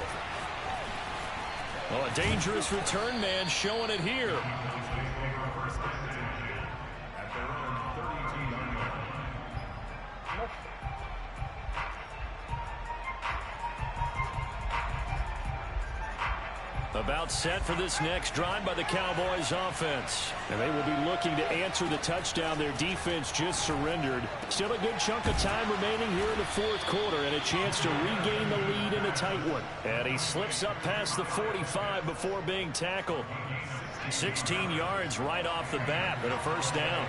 Well, a dangerous return man showing it here. About set for this next drive by the Cowboys offense. And they will be looking to answer the touchdown their defense just surrendered. Still a good chunk of time remaining here in the 4th quarter and a chance to regain the lead in a tight one. And he slips up past the 45 before being tackled. 16 yards right off the bat, but a first down.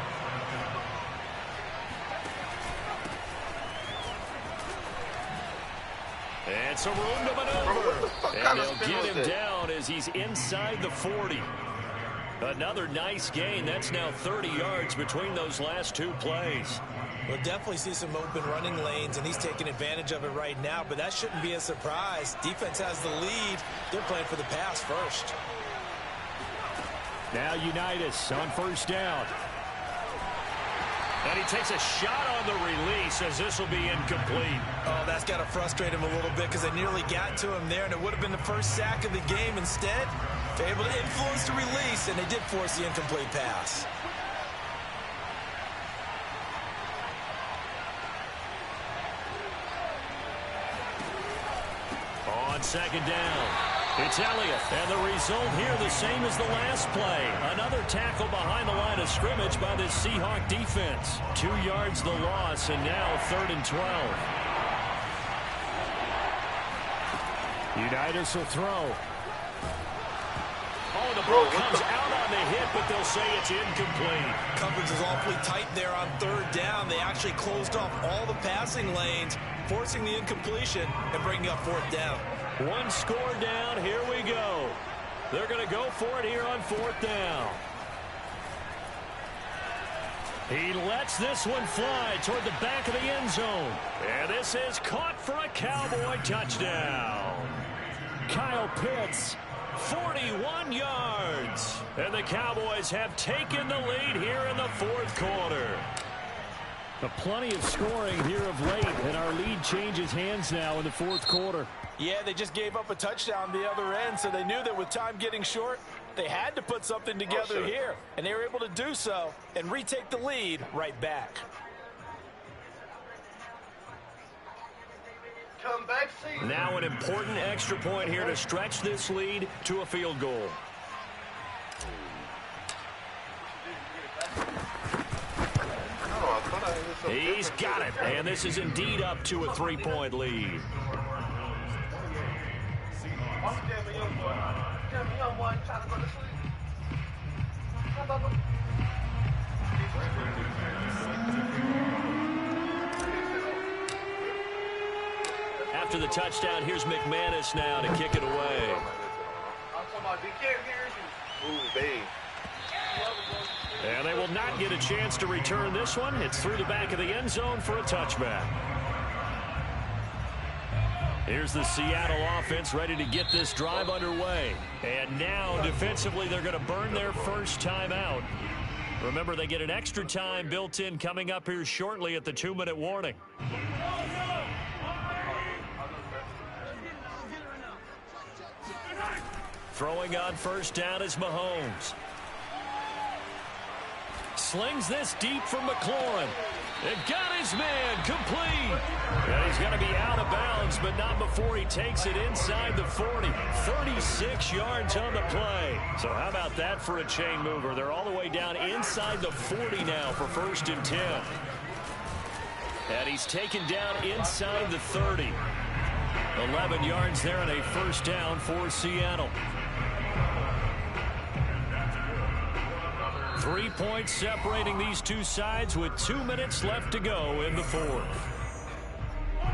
And some room to maneuver. And they'll get him down as he's inside the 40. Another nice gain. That's now 30 yards between those last 2 plays. We'll definitely see some open running lanes, and he's taking advantage of it right now, but that shouldn't be a surprise. Defense has the lead. They're playing for the pass first. Now Unitas on first down. And he takes a shot on the release as this will be incomplete. Oh, that's got to frustrate him a little bit because they nearly got to him there, and it would have been the first sack of the game. Instead, they're able to influence the release, and they did force the incomplete pass. On second down, it's Elliott. And the result here the same as the last play. Another tackle behind the line of scrimmage by this Seahawk defense. 2 yards the loss, and now 3rd and 12. Unitas will throw. Oh, the ball comes out on the hit, but they'll say it's incomplete. Coverage is awfully tight there on 3rd down. They actually closed off all the passing lanes, forcing the incompletion and bringing up 4th down. 1 score down. Here we go. They're going to go for it here on 4th down. He lets this one fly toward the back of the end zone. And this is caught for a Cowboy touchdown. Kyle Pitts, 41 yards. And the Cowboys have taken the lead here in the 4th quarter. Plenty of scoring here of late, and our lead changes hands now in the 4th quarter. Yeah, they just gave up a touchdown the other end, so they knew that with time getting short, they had to put something together here, and they were able to do so and retake the lead right back. Come back, see. Now an important extra point here to stretch this lead to a field goal. He's got it, and this is indeed up to a 3-point lead. After the touchdown, here's McManus now to kick it away. And they will not get a chance to return this one. It's through the back of the end zone for a touchback. Here's the Seattle offense ready to get this drive underway. And now, defensively, they're going to burn their first time out. Remember, they get an extra time built in coming up here shortly at the 2-minute warning. Throwing on first down is Mahomes. Slings this deep from McLaurin. It got his man complete. And he's going to be out of bounds, but not before he takes it inside the 40. 36 yards on the play. So how about that for a chain mover? They're all the way down inside the 40 now for 1st and 10. And he's taken down inside the 30. 11 yards there and a first down for Seattle. 3 points separating these two sides with 2 minutes left to go in the fourth.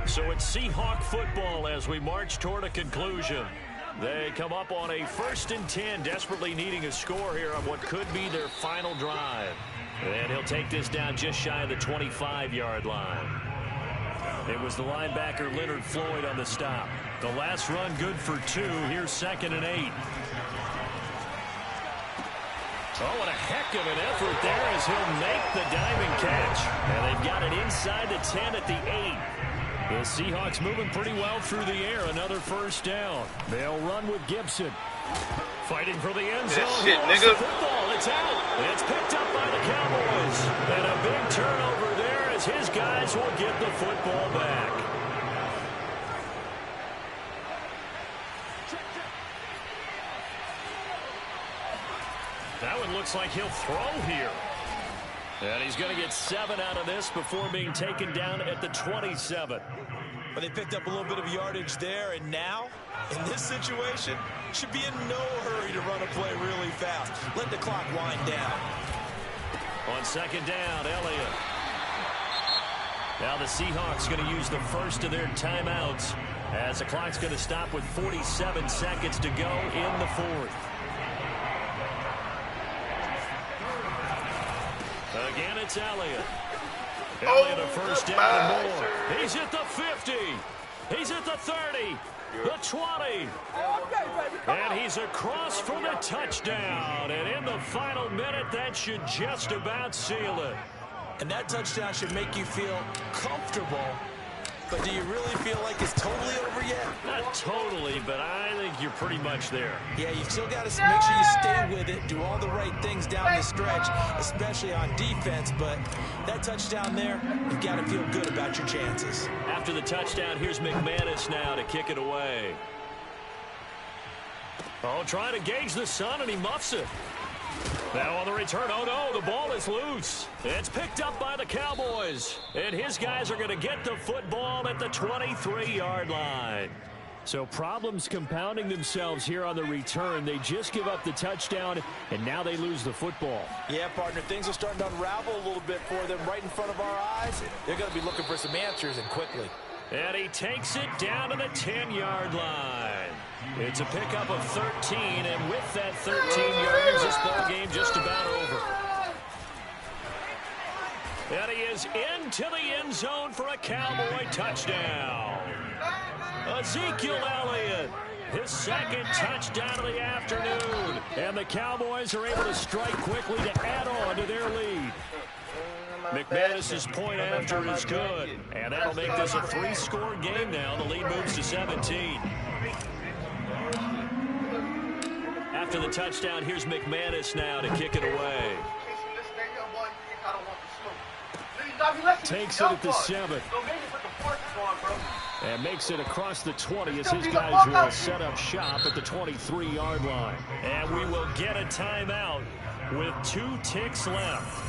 So it's Seahawk football as we march toward a conclusion. They come up on a 1st and 10, desperately needing a score here on what could be their final drive. And he'll take this down just shy of the 25-yard line. It was the linebacker Leonard Floyd on the stop. The last run good for 2. Here's 2nd and 8. Oh, what a heck of an effort there as he'll make the diving catch. And they've got it inside the 10 at the 8. The Seahawks moving pretty well through the air. Another first down. They'll run with Gibson. Fighting for the end zone. Shit, nigga. Football, it's out. It's picked up by the Cowboys. And a big turnover there as his guys will get the football back. That one looks like he'll throw here. And he's going to get 7 out of this before being taken down at the 27. But they picked up a little bit of yardage there, and now, in this situation, should be in no hurry to run a play really fast. Let the clock wind down. On 2nd down, Elliott. Now the Seahawks going to use the first of their timeouts as the clock's going to stop with 47 seconds to go in the fourth. Again, it's Elliott. Elliott a first down and more. He's at the 50. He's at the 30. The 20. And he's across for the touchdown. And in the final minute, that should just about seal it. And that touchdown should make you feel comfortable. But do you really feel like it's totally over yet? Not totally, but I think you're pretty much there. Yeah, you've still got to make sure you stay with it, do all the right things down the stretch, especially on defense. But that touchdown there, you've got to feel good about your chances. After the touchdown, here's McManus now to kick it away. Oh, trying to gauge the sun, and he muffs it. Now on the return, oh no, the ball is loose. It's picked up by the Cowboys. And his guys are going to get the football at the 23-yard line. So problems compounding themselves here on the return. They just give up the touchdown, and now they lose the football. Yeah, partner, things are starting to unravel a little bit for them right in front of our eyes. They're going to be looking for some answers, and quickly. And he takes it down to the 10-yard line. It's a pickup of 13, and with that 13 yards, this ball game just about over. And he is into the end zone for a Cowboy touchdown. Ezekiel Elliott, his 2nd touchdown of the afternoon. And the Cowboys are able to strike quickly to add on to their lead. McManus's point after is good, and that'll make this a 3-score game now. The lead moves to 17. After the touchdown, here's McManus now to kick it away. Takes it at the 7. And makes it across the 20 as his guys will set up shop at the 23-yard line. And we will get a timeout with 2 ticks left.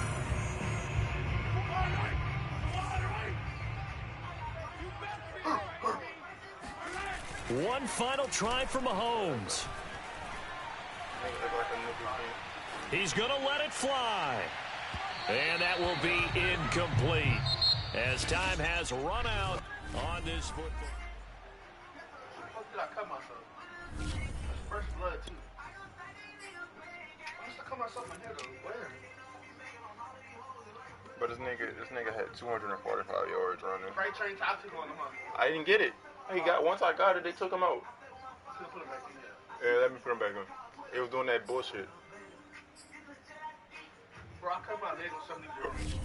One final try for Mahomes. He's going to let it fly. And that will be incomplete as time has run out on this football. How did I cut myself? Fresh blood, too. I must have cut myself in here, though. Where? But this nigga had 245 yards running. Freight train top 2 on him, huh? I didn't get it. Once I got it, they took him out. Put him back in here. Yeah, let me put him back in. It was doing that bullshit. Bro, I cut my leg on 70 euros.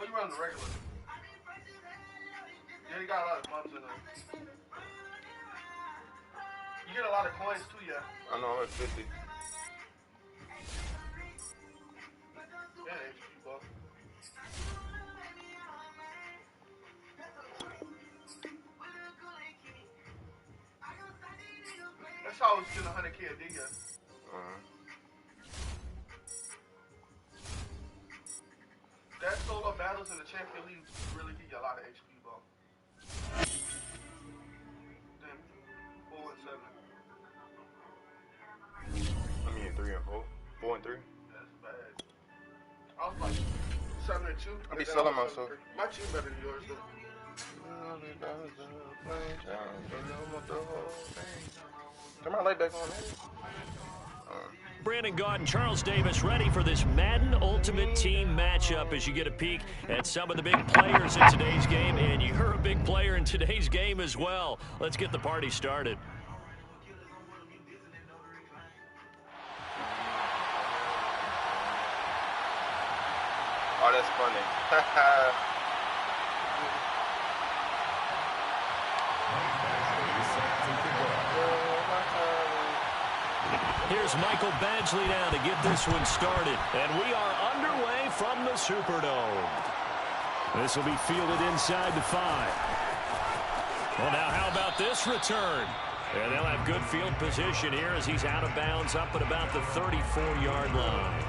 Oh, you run the regular. Yeah, you got a lot of bumps in there. You get a lot of coins too, yeah. I know, I'm at 50. Yeah, HQ buff. That's how I was getting 100K a day, yeah. Champion League really give you a lot of HP, ball. Then 4 and 7. I mean 3 and 4. 4 and 3. That's bad. I was like 7 and 2. I be selling myself. My team better than yours though. Turn my light back on. Brandon Gaudin, Charles Davis ready for this Madden Ultimate Team matchup as you get a peek at some of the big players in today's game. And you're a big player in today's game as well. Let's get the party started. Oh, that's funny. Here's Michael Badgley now to get this one started. And we are underway from the Superdome. This will be fielded inside the 5. Well, now how about this return? And they'll have good field position here as he's out of bounds up at about the 34-yard line.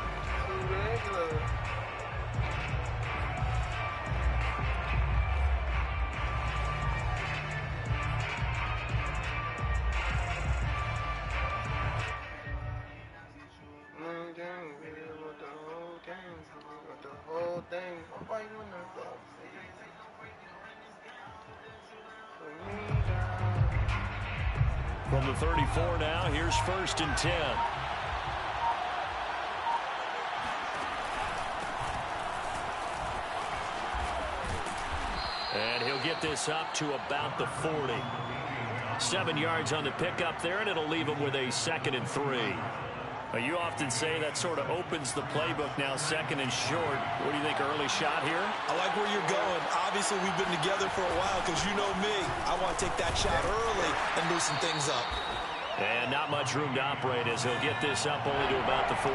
From the 34 now, here's 1st and 10. And he'll get this up to about the 40. 7 yards on the pickup there, and it'll leave him with a 2nd and 3. You often say that sort of opens the playbook now, 2nd and short. What do you think, early shot here? I like where you're going. Obviously, we've been together for a while because you know me. I want to take that shot early and loosen things up. And not much room to operate as he'll get this up only to about the 41.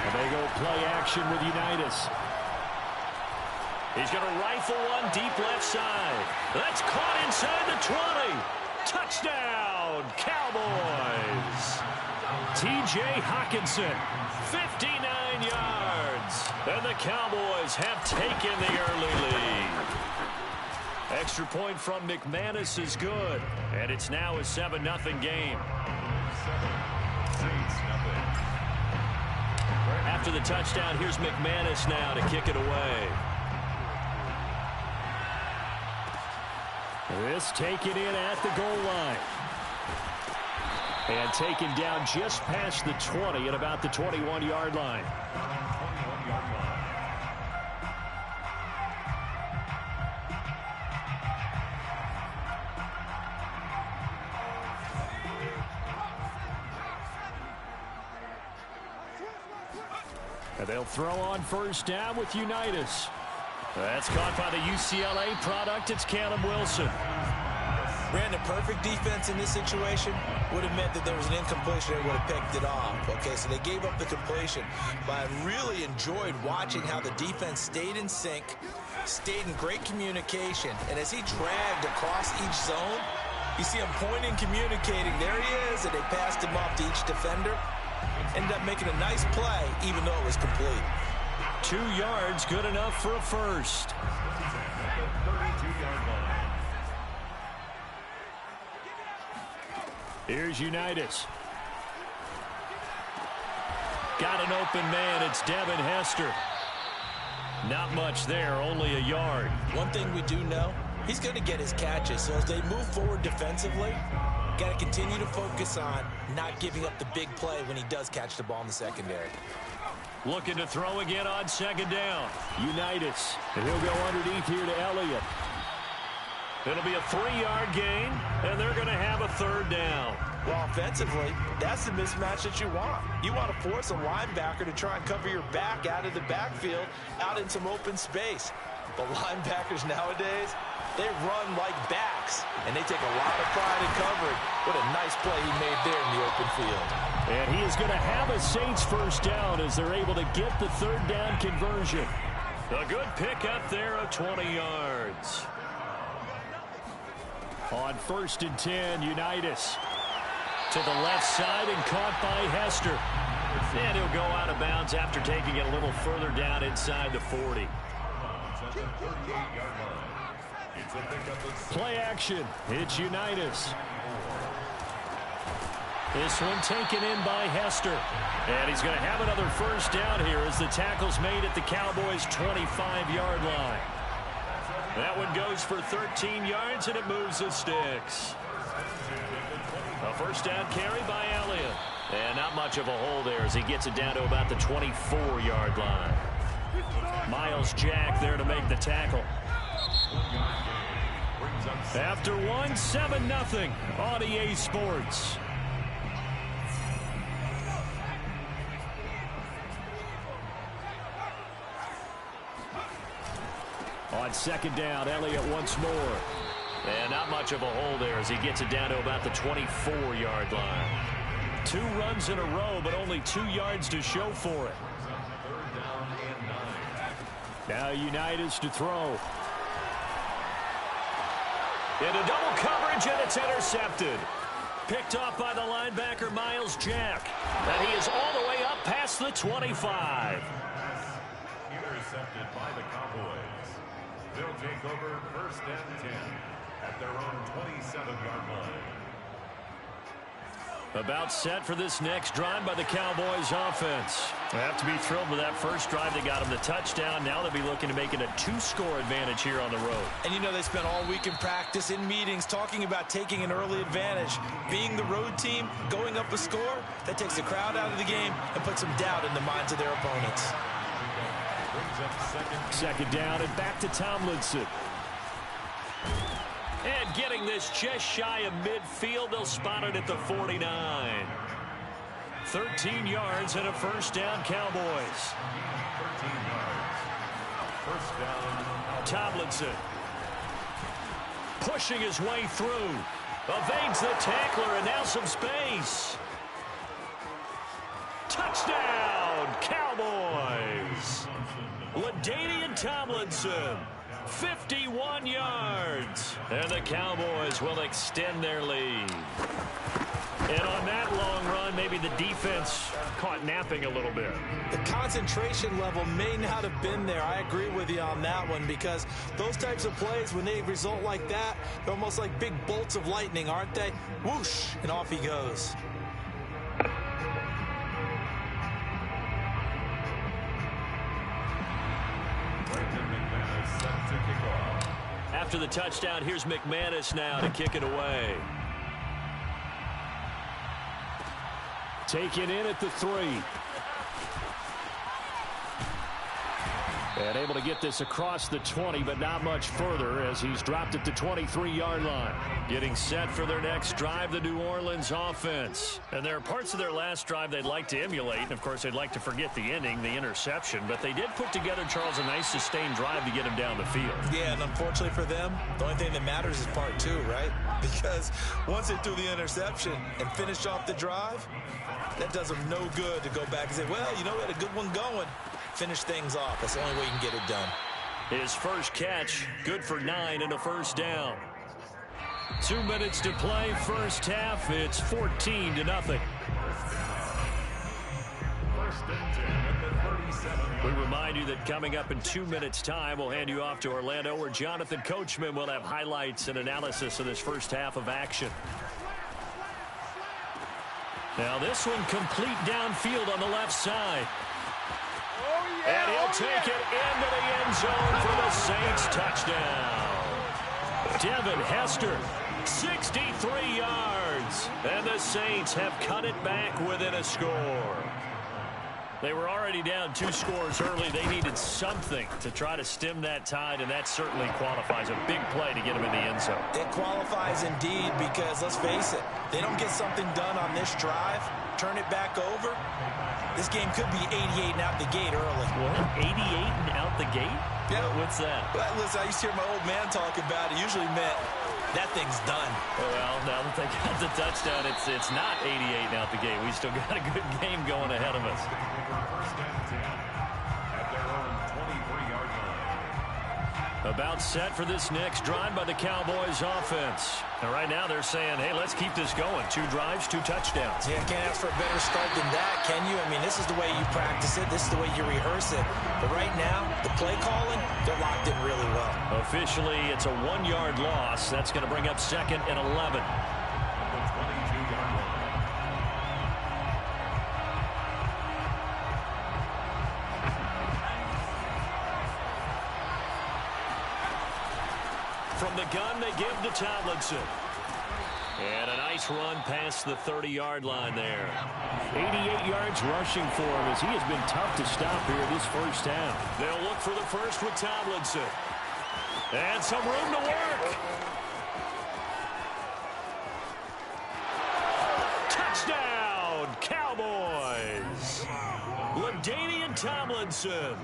And they go play action with Unitas. He's going to rifle one deep left side. That's caught inside the 20. Touchdown, Cowboys. T.J. Hockenson, 59 yards. And the Cowboys have taken the early lead. Extra point from McManus is good. And it's now a 7-0 game. After the touchdown, here's McManus now to kick it away. This taken in at the goal line. And taken down just past the 20 at about the 21-yard line. And they'll throw on 1st down with Unitas. That's caught by the UCLA product. It's Callum Wilson. Brandon, perfect defense in this situation would have meant that there was an incompletion. They would have picked it off. Okay, so they gave up the completion. But I really enjoyed watching how the defense stayed in sync, stayed in great communication. And as he dragged across each zone, you see him pointing, communicating. There he is, and they passed him off to each defender. Ended up making a nice play, even though it was complete. 2 yards, good enough for a first. Here's Unitas. Got an open man. It's Devin Hester. Not much there, only a yard. One thing we do know, he's going to get his catches. So as they move forward defensively, got to continue to focus on not giving up the big play when he does catch the ball in the secondary. Looking to throw again on 2nd down. Unitas. And he'll go underneath here to Elliott. It'll be a 3-yard gain, and they're going to have a 3rd down. Well, offensively, that's the mismatch that you want. You want to force a linebacker to try and cover your back out of the backfield, out in some open space. But linebackers nowadays, they run like backs, and they take a lot of pride in covering. What a nice play he made there in the open field. And he is going to have a Saints 1st down as they're able to get the 3rd down conversion. A good pick up there of 20 yards. On 1st and 10, Unitas to the left side and caught by Hester. And he'll go out of bounds after taking it a little further down inside the 40. Play action. It's Unitas. This one taken in by Hester. And he's going to have another first down here as the tackle's made at the Cowboys' 25-yard line. That one goes for 13 yards, and it moves the sticks. A first down carry by Elliott. And not much of a hole there as he gets it down to about the 24-yard line. Miles Jack there to make the tackle. After one, 7-0 on EA Sports. On second down, Elliott once more. And not much of a hole there as he gets it down to about the 24-yard line. 2 runs in a row, but only 2 yards to show for it. Now Unitas to throw. Into double coverage, and it's intercepted. Picked off by the linebacker, Miles Jack. And he is all the way up past the 25. Intercepted by the Cowboys. They'll take over first and 10 at their own 27-yard line. About set for this next drive by the Cowboys offense. They have to be thrilled with that first drive. They got him the touchdown. Now they'll be looking to make it a 2-score advantage here on the road. And you know they spent all week in practice, in meetings, talking about taking an early advantage. Being the road team, going up a score, that takes the crowd out of the game and puts some doubt in the minds of their opponents. Second down and back to Tomlinson. And getting this just shy of midfield, they'll spot it at the 49. 13 yards and a first down, Cowboys. 13 yards. First down. Tomlinson pushing his way through. Evades the tackler, and now some space. Touchdown, Cowboys. LaDainian Tomlinson. 51 yards. And the Cowboys will extend their lead. And on that long run, maybe the defense caught napping a little bit. The concentration level may not have been there. I agree with you on that one, because those types of plays, when they result like that, they're almost like big bolts of lightning, aren't they? Whoosh, and off he goes. After the touchdown, here's McManus now to kick it away. Taken in at the 3. And able to get this across the 20, but not much further as he's dropped at the 23-yard line. Getting set for their next drive, the New Orleans offense. And there are parts of their last drive they'd like to emulate. And, of course, they'd like to forget the ending, the interception. But they did put together, Charles, a nice sustained drive to get him down the field. Yeah, and unfortunately for them, the only thing that matters is part 2, right? Because once they threw the interception and finished off the drive, that does them no good to go back and say, well, you know, we had a good one going. Finish things off. That's the only way you can get it done. His first catch, good for 9 and a first down. 2 minutes to play, first half. It's 14-0. We remind you that coming up in 2 minutes' time, we'll hand you off to Orlando, where Jonathan Coachman will have highlights and analysis of this first half of action. Now this one complete downfield on the left side. And he'll take it into the end zone for the Saints touchdown. Devin Hester, 63 yards. And the Saints have cut it back within a score. They were already down 2 scores early. They needed something to try to stem that tide, and that certainly qualifies. A big play to get them in the end zone. It qualifies indeed, because let's face it, they don't get something done on this drive, turn it back over, this game could be 88 and out the gate early. What? 88 and out the gate? Yeah. What's that? Well, listen, I used to hear my old man talk about it. Usually meant that thing's done. Well, now that they got the touchdown, it's not 88 and out the gate. We still got a good game going ahead of us. First and 10 at their own 23-yard line. About set for this next drive by the Cowboys offense. And right now they're saying, hey, let's keep this going. 2 drives, 2 touchdowns. Yeah, can't ask for a better start than that, can you? I mean, this is the way you practice it. This is the way you rehearse it. But right now, the play calling, they're locked in really well. Officially, it's a 1-yard loss. That's going to bring up 2nd and 11. From the gun, they give to Tomlinson. And a nice run past the 30-yard line there. 88 yards rushing for him as he has been tough to stop here this first half. They'll look for the first with Tomlinson. And some room to work. Touchdown, Cowboys. LaDainian Tomlinson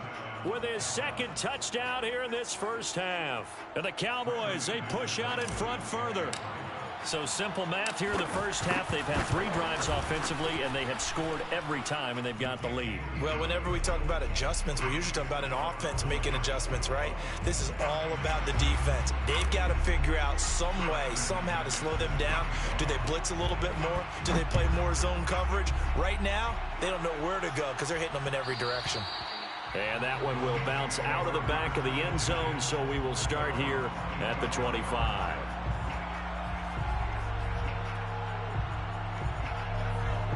with his 2nd touchdown here in this first half. And the Cowboys, they push out in front further. So simple math here in the first half. They've had 3 drives offensively, and they have scored every time, and they've got the lead. Well, whenever we talk about adjustments, we usually talk about an offense making adjustments, right? This is all about the defense. They've got to figure out some way, somehow to slow them down. Do they blitz a little bit more? Do they play more zone coverage? Right now, they don't know where to go because they're hitting them in every direction. And that one will bounce out of the back of the end zone, so we will start here at the 25.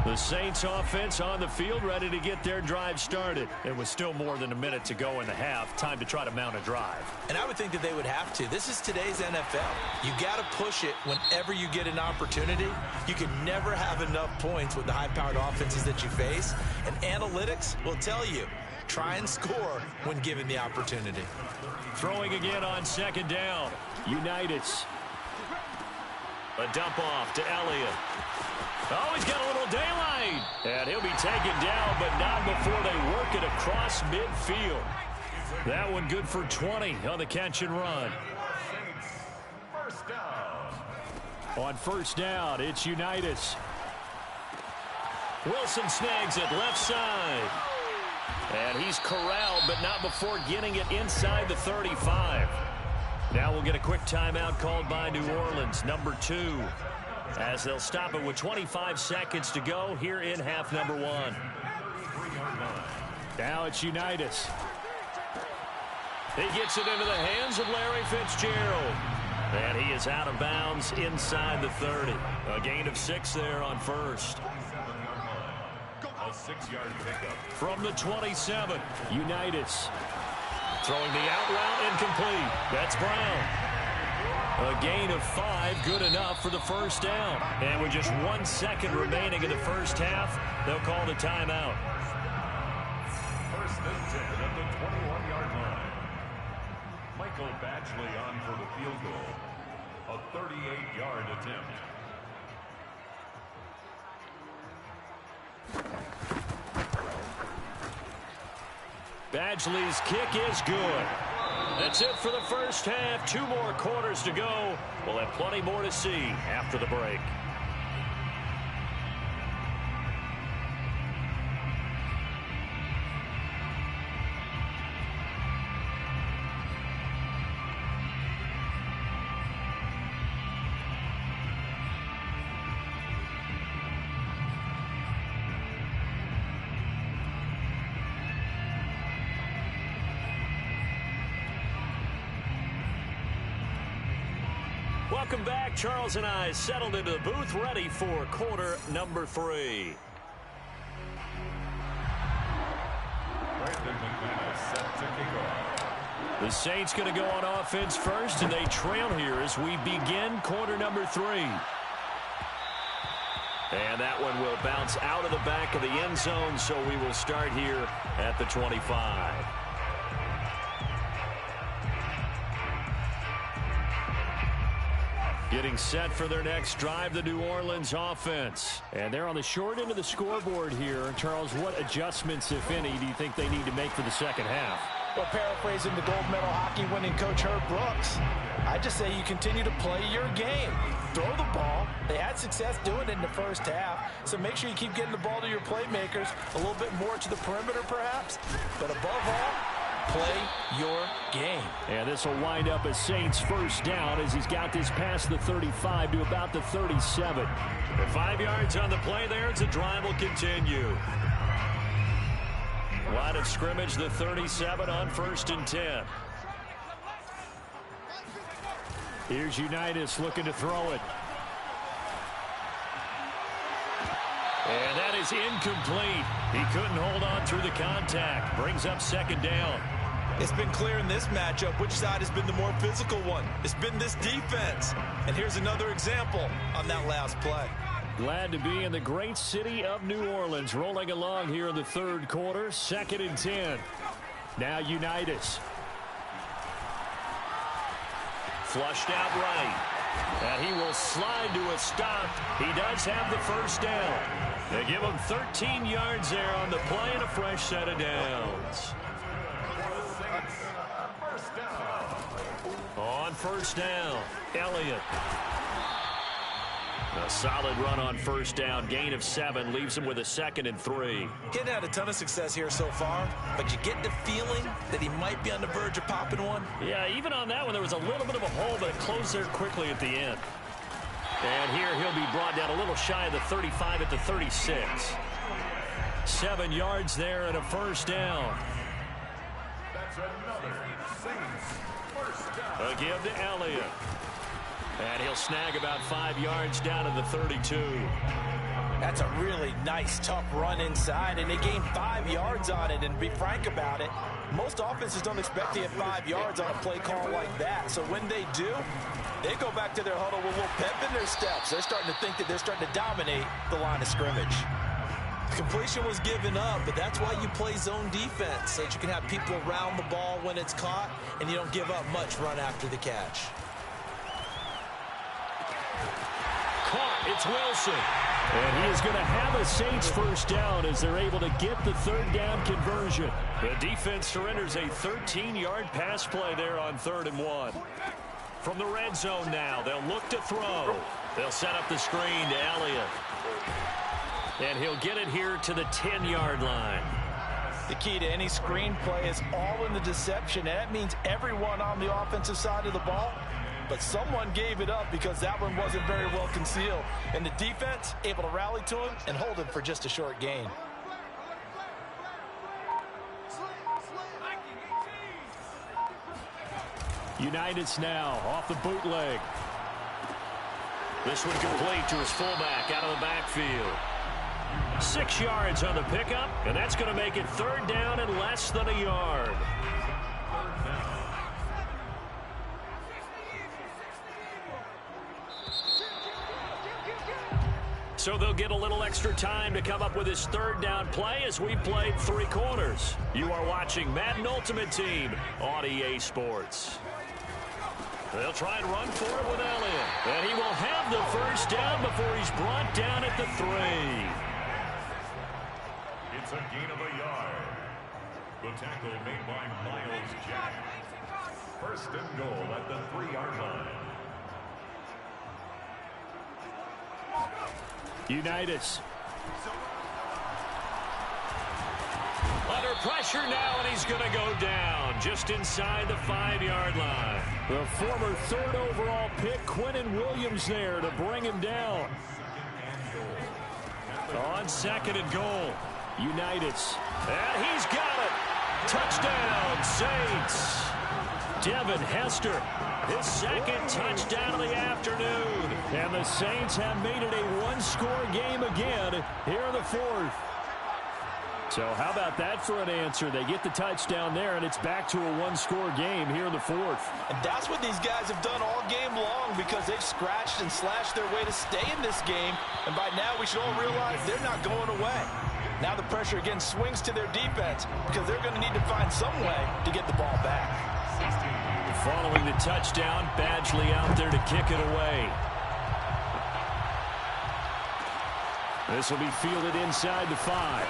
The Saints offense on the field, ready to get their drive started. It was still more than a minute to go in the half. Time to try to mount a drive. And I would think that they would have to. This is today's NFL. You got to push it whenever you get an opportunity. You can never have enough points with the high-powered offenses that you face. And analytics will tell you, try and score when given the opportunity. Throwing again on 2nd down. Unitas. A dump off to Elliott. Oh, he's got a little daylight. And he'll be taken down, but not before they work it across midfield. That one good for 20 on the catch and run. First down. On first down, it's Unitas. Wilson snags it left side. And he's corralled, but not before getting it inside the 35. Now we'll get a quick timeout called by New Orleans, number 2. As they'll stop it with 25 seconds to go here in half number 1. Now it's Unitas. He gets it into the hands of Larry Fitzgerald. And he is out of bounds inside the 30. A gain of 6 there on first. A 6-yard pickup. From the 27, Unitas. Throwing the out route incomplete. That's Brown. A gain of 5, good enough for the first down. And with just 1 second remaining in the first half, they'll call the timeout. First and 10 at the 21-yard line. Michael Badgley on for the field goal. A 38-yard attempt. Badgley's kick is good. That's it for the first half. 2 more quarters to go. We'll have plenty more to see after the break. Welcome back. Charles and I settled into the booth, ready for quarter number 3. Brandon McManus set to kick off. The Saints going to go on offense first, and they trail here as we begin quarter number 3. And that one will bounce out of the back of the end zone, so we will start here at the 25. Getting set for their next drive, the New Orleans offense. And they're on the short end of the scoreboard here. Charles, what adjustments, if any, do you think they need to make for the second half? Well, paraphrasing the gold medal hockey winning coach Herb Brooks, I just say you continue to play your game. Throw the ball. They had success doing it in the first half, so make sure you keep getting the ball to your playmakers, a little bit more to the perimeter perhaps. But above all, Play your game. And this will wind up a Saints first down as he's got this past the 35 to about the 37. 5 yards on the play there as the drive will continue. Line of scrimmage, the 37 on 1st and 10. Here's Unitas looking to throw it. And that is incomplete. He couldn't hold on through the contact. Brings up 2nd down. It's been clear in this matchup which side has been the more physical one. It's been this defense. And here's another example on that last play. Glad to be in the great city of New Orleans. Rolling along here in the 3rd quarter. 2nd and 10. Now Unitas. Flushed out right. And he will slide to a stop. He does have the first down. They give him 13 yards there on the play and a fresh set of downs. On 1st down, Elliott. A solid run on 1st down. Gain of 7 leaves him with a 2nd and 3. He hadn't had a ton of success here so far, but you get the feeling that he might be on the verge of popping one. Yeah, even on that one, there was a little bit of a hole, but it closed there quickly at the end. And here he'll be brought down a little shy of the 35 at the 36. 7 yards there and a first down. That's another Saints first down. A give to Elliott. And he'll snag about 5 yards down to the 32. That's a really nice, tough run inside, and they gained 5 yards on it. And to be frank about it, most offenses don't expect to get 5 yards on a play call like that. So when they do, they go back to their huddle with a little pep in their steps. They're starting to think that they're starting to dominate the line of scrimmage. Completion was given up, but that's why you play zone defense, so that you can have people around the ball when it's caught, and you don't give up much run after the catch. Caught, it's Wilson. And he is going to have a Saints first down as they're able to get the 3rd down conversion. The defense surrenders a 13-yard pass play there on 3rd and 1. From the red zone now, they'll look to throw. They'll set up the screen to Elliott. And he'll get it here to the 10-yard line. The key to any screen play is all in the deception, and that means everyone on the offensive side of the ball. But someone gave it up because that one wasn't very well concealed. And the defense able to rally to him and hold him for just a short gain. Unitas now off the bootleg. This one complete to his fullback out of the backfield. 6 yards on the pickup, and that's going to make it 3rd down and less than a yard. So they'll get a little extra time to come up with his 3rd down play as we played 3 quarters. You are watching Madden Ultimate Team on EA Sports. They'll try and run for it with Elliott. And he will have the first down before he's brought down at the 3. It's a gain of a yard. The tackle made by Miles Jack. 1st and goal at the 3-yard line. Unitas. Under pressure now, and he's going to go down just inside the 5-yard line. The former 3rd overall pick, Quinnen Williams, there to bring him down. On 2nd and goal, Unitas. And he's got it. Touchdown, Saints. Devin Hester, his 2nd touchdown of the afternoon. And the Saints have made it a 1-score game again here in the 4th. So how about that for an answer? They get the touchdown there, and it's back to a 1-score game here in the 4th. And that's what these guys have done all game long because they've scratched and slashed their way to stay in this game. And by now we should all realize they're not going away. Now the pressure again swings to their defense because they're going to need to find some way to get the ball back. Following the touchdown, Badgley out there to kick it away. This will be fielded inside the 5.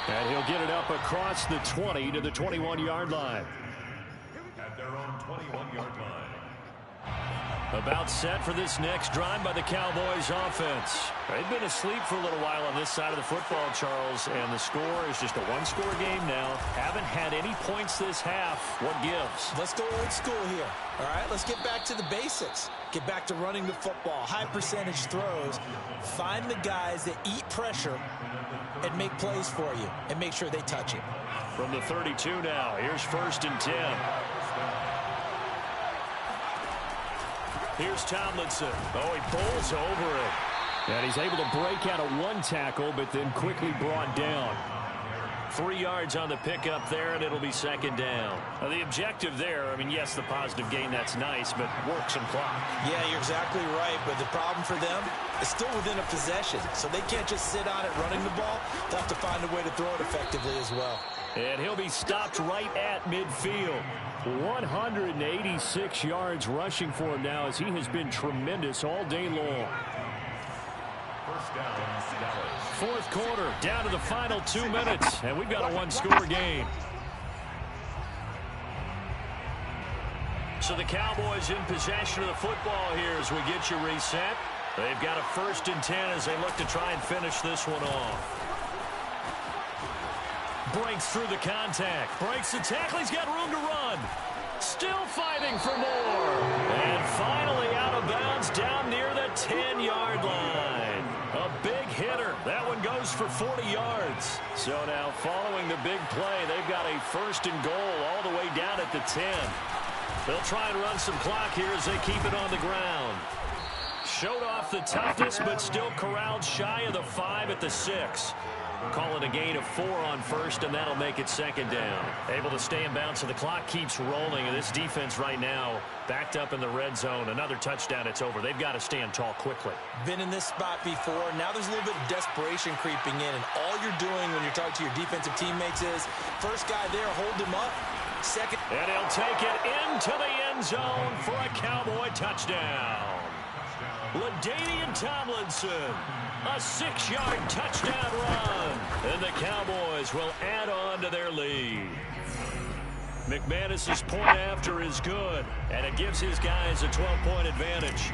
And he'll get it up across the 20 to the 21-yard line. At their own 21-yard line. About set for this next drive by the Cowboys offense. They've been asleep for a little while on this side of the football, Charles, and the score is just a one-score game now. Haven't had any points this half. What gives? Let's go old school here. All right, let's get back to the basics. Get back to running the football, high percentage throws. Find the guys that eat pressure and make plays for you and make sure they touch it. From the 32 now, here's 1st and 10. Here's Tomlinson. Oh, he pulls over it. And he's able to break out of one tackle, but then quickly brought down. 3 yards on the pickup there, and it'll be 2nd down. Now, the objective there, I mean, yes, the positive gain, that's nice, but work some clock. Yeah, you're exactly right, but the problem for them is still within a possession, so they can't just sit on it running the ball. They'll have to find a way to throw it effectively as well. And he'll be stopped right at midfield. 186 yards rushing for him now as he has been tremendous all day long. 4th quarter, down to the final 2 minutes, and we've got a one-score game. So the Cowboys in possession of the football here as we get you reset. They've got a 1st and 10 as they look to try and finish this one off. Breaks through the contact. Breaks the tackle. He's got room to run. Still fighting for more. And finally out of bounds down near the 10-yard line. A big hitter. That one goes for 40 yards. So now following the big play, they've got a 1st and goal all the way down at the 10. They'll try and run some clock here as they keep it on the ground. Showed off the toughness, but still corralled shy of the 5 at the 6. Call it a gain of 4 on 1st, and that'll make it 2nd down. Able to stay in bounds, so the clock keeps rolling. And this defense right now backed up in the red zone. Another touchdown, it's over. They've got to stand tall quickly. Been in this spot before. Now there's a little bit of desperation creeping in, and all you're doing when you're talking to your defensive teammates is, first guy there, hold him up. Second. And he'll take it into the end zone for a Cowboy touchdown. LaDainian Tomlinson. A 6-yard touchdown run. And the Cowboys will add on to their lead. McManus's point after is good, and it gives his guys a 12-point advantage.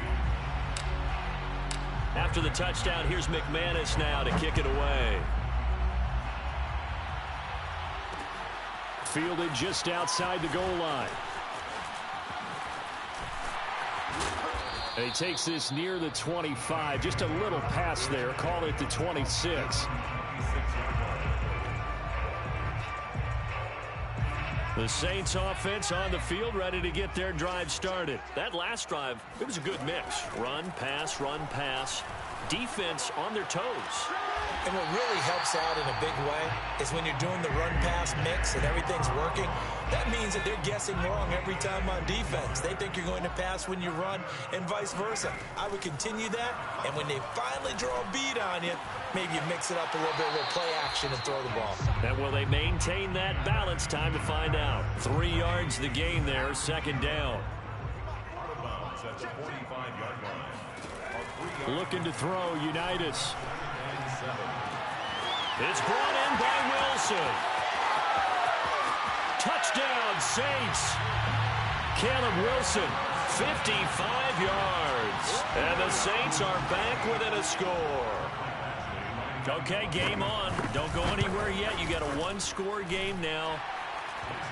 After the touchdown, here's McManus now to kick it away. Fielded just outside the goal line. And he takes this near the 25. Just a little pass there. Call it the 26. The Saints offense on the field, ready to get their drive started. That last drive, it was a good mix. Run, pass, defense on their toes. And what really helps out in a big way is when you're doing the run-pass mix and everything's working, that means that they're guessing wrong every time on defense. They think you're going to pass when you run and vice versa. I would continue that, and when they finally draw a bead on you, maybe you mix it up a little bit, a little play action and throw the ball. And will they maintain that balance? Time to find out. 3 yards the gain there, 2nd down. Looking to throw, Unitas. It's brought in by Wilson. Touchdown, Saints. Caleb Wilson, 55 yards. And the Saints are back within a score. Okay, game on. Don't go anywhere yet. You got a one-score game now.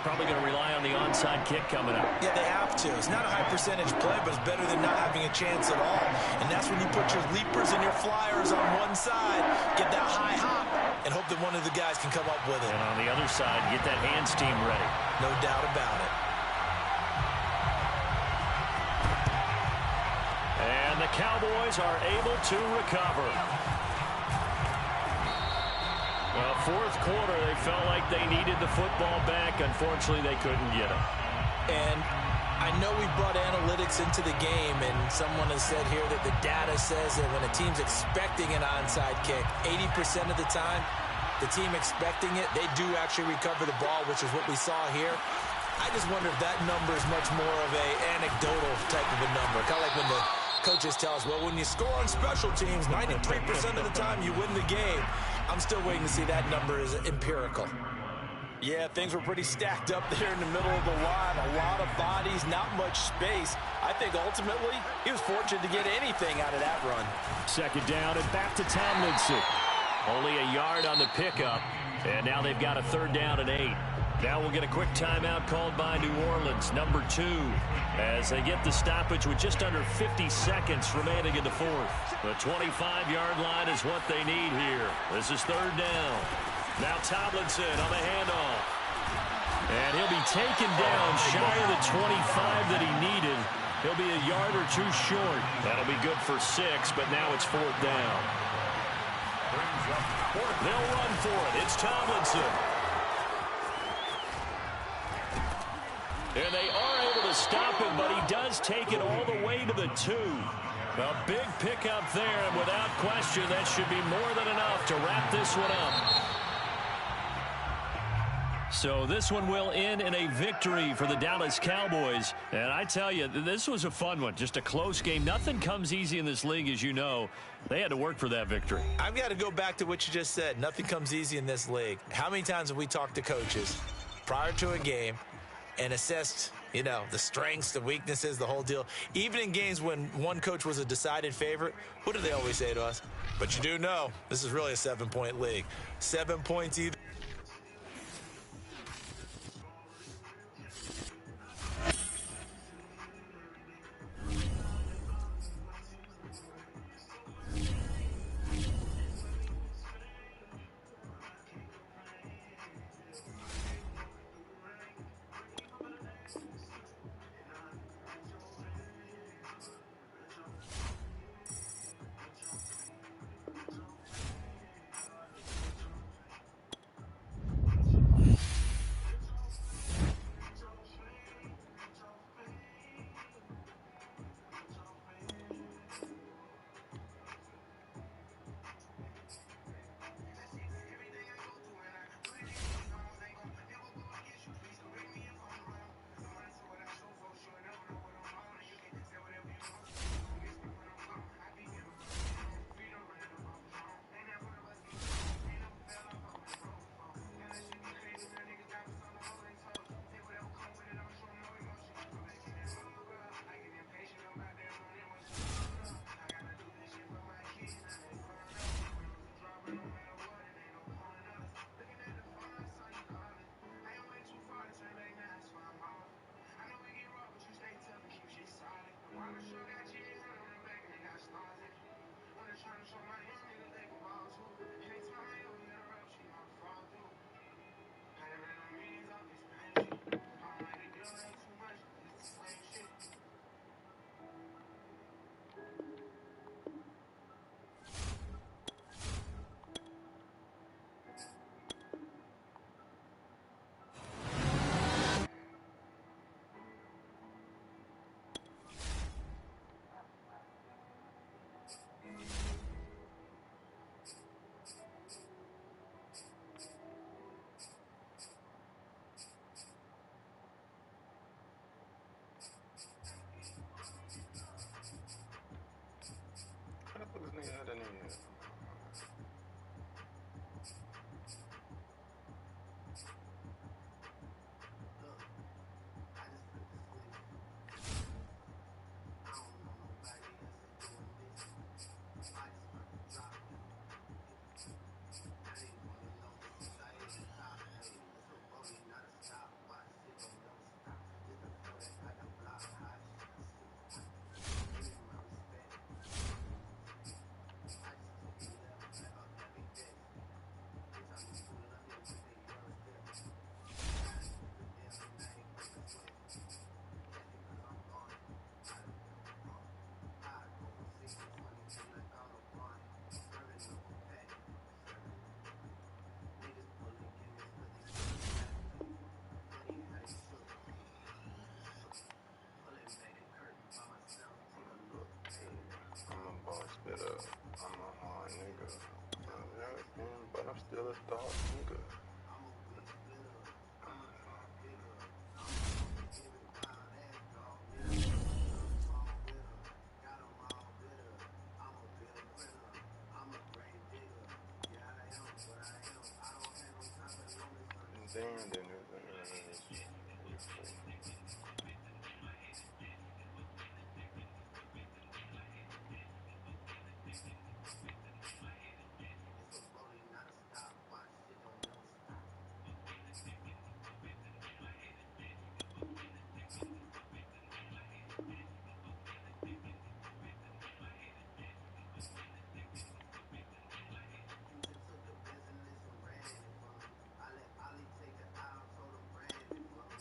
Probably going to rely on the onside kick coming up. Yeah, they have to. It's not a high percentage play, but it's better than not having a chance at all. And that's when you put your leapers and your flyers on one side, get that high hop, and hope that one of the guys can come up with it. And on the other side, get that hands team ready. No doubt about it. And the Cowboys are able to recover. Well, 4th quarter, they felt like they needed the football back. Unfortunately, they couldn't get it. And I know we brought analytics into the game, and someone has said here that the data says that when a team's expecting an onside kick, 80% of the time, the team expecting it, they do actually recover the ball, which is what we saw here. I just wonder if that number is much more of a anecdotal type of a number. Kind of like when the coaches tell us, well, when you score on special teams, 93% of the time you win the game. I'm still waiting to see that number is empirical. Yeah, things were pretty stacked up there in the middle of the line. A lot of bodies, not much space. I think ultimately he was fortunate to get anything out of that run. Second down and back to Tomlinson. Only a yard on the pickup. And now they've got a third down and 8. Now we'll get a quick timeout called by New Orleans, number 2, as they get the stoppage with just under 50 seconds remaining in the fourth. The 25-yard line is what they need here. This is third down. Now Tomlinson on the handoff. And he'll be taken down shy of the 25 that he needed. He'll be a yard or 2 short. That'll be good for 6, but now it's fourth down. They'll run for it. It's Tomlinson. And they are able to stop him, but he does take it all the way to the 2. A big pickup there, and without question, that should be more than enough to wrap this one up. So this one will end in a victory for the Dallas Cowboys. And I tell you, this was a fun one. Just a close game. Nothing comes easy in this league, as you know. They had to work for that victory. I've got to go back to what you just said. Nothing comes easy in this league. How many times have we talked to coaches prior to a game and assessed, you know, the strengths, the weaknesses, the whole deal? Even in games when one coach was a decided favorite, what do they always say to us? But you do know, this is really a 7-point league. 7 points either.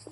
I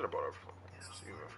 should have bought a receiver.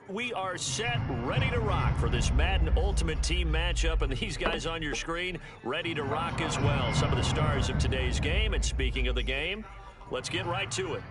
We are set, ready to rock for this Madden Ultimate Team matchup, and these guys on your screen ready to rock as well. Some of the stars of today's game, and speaking of the game, Let's get right to it.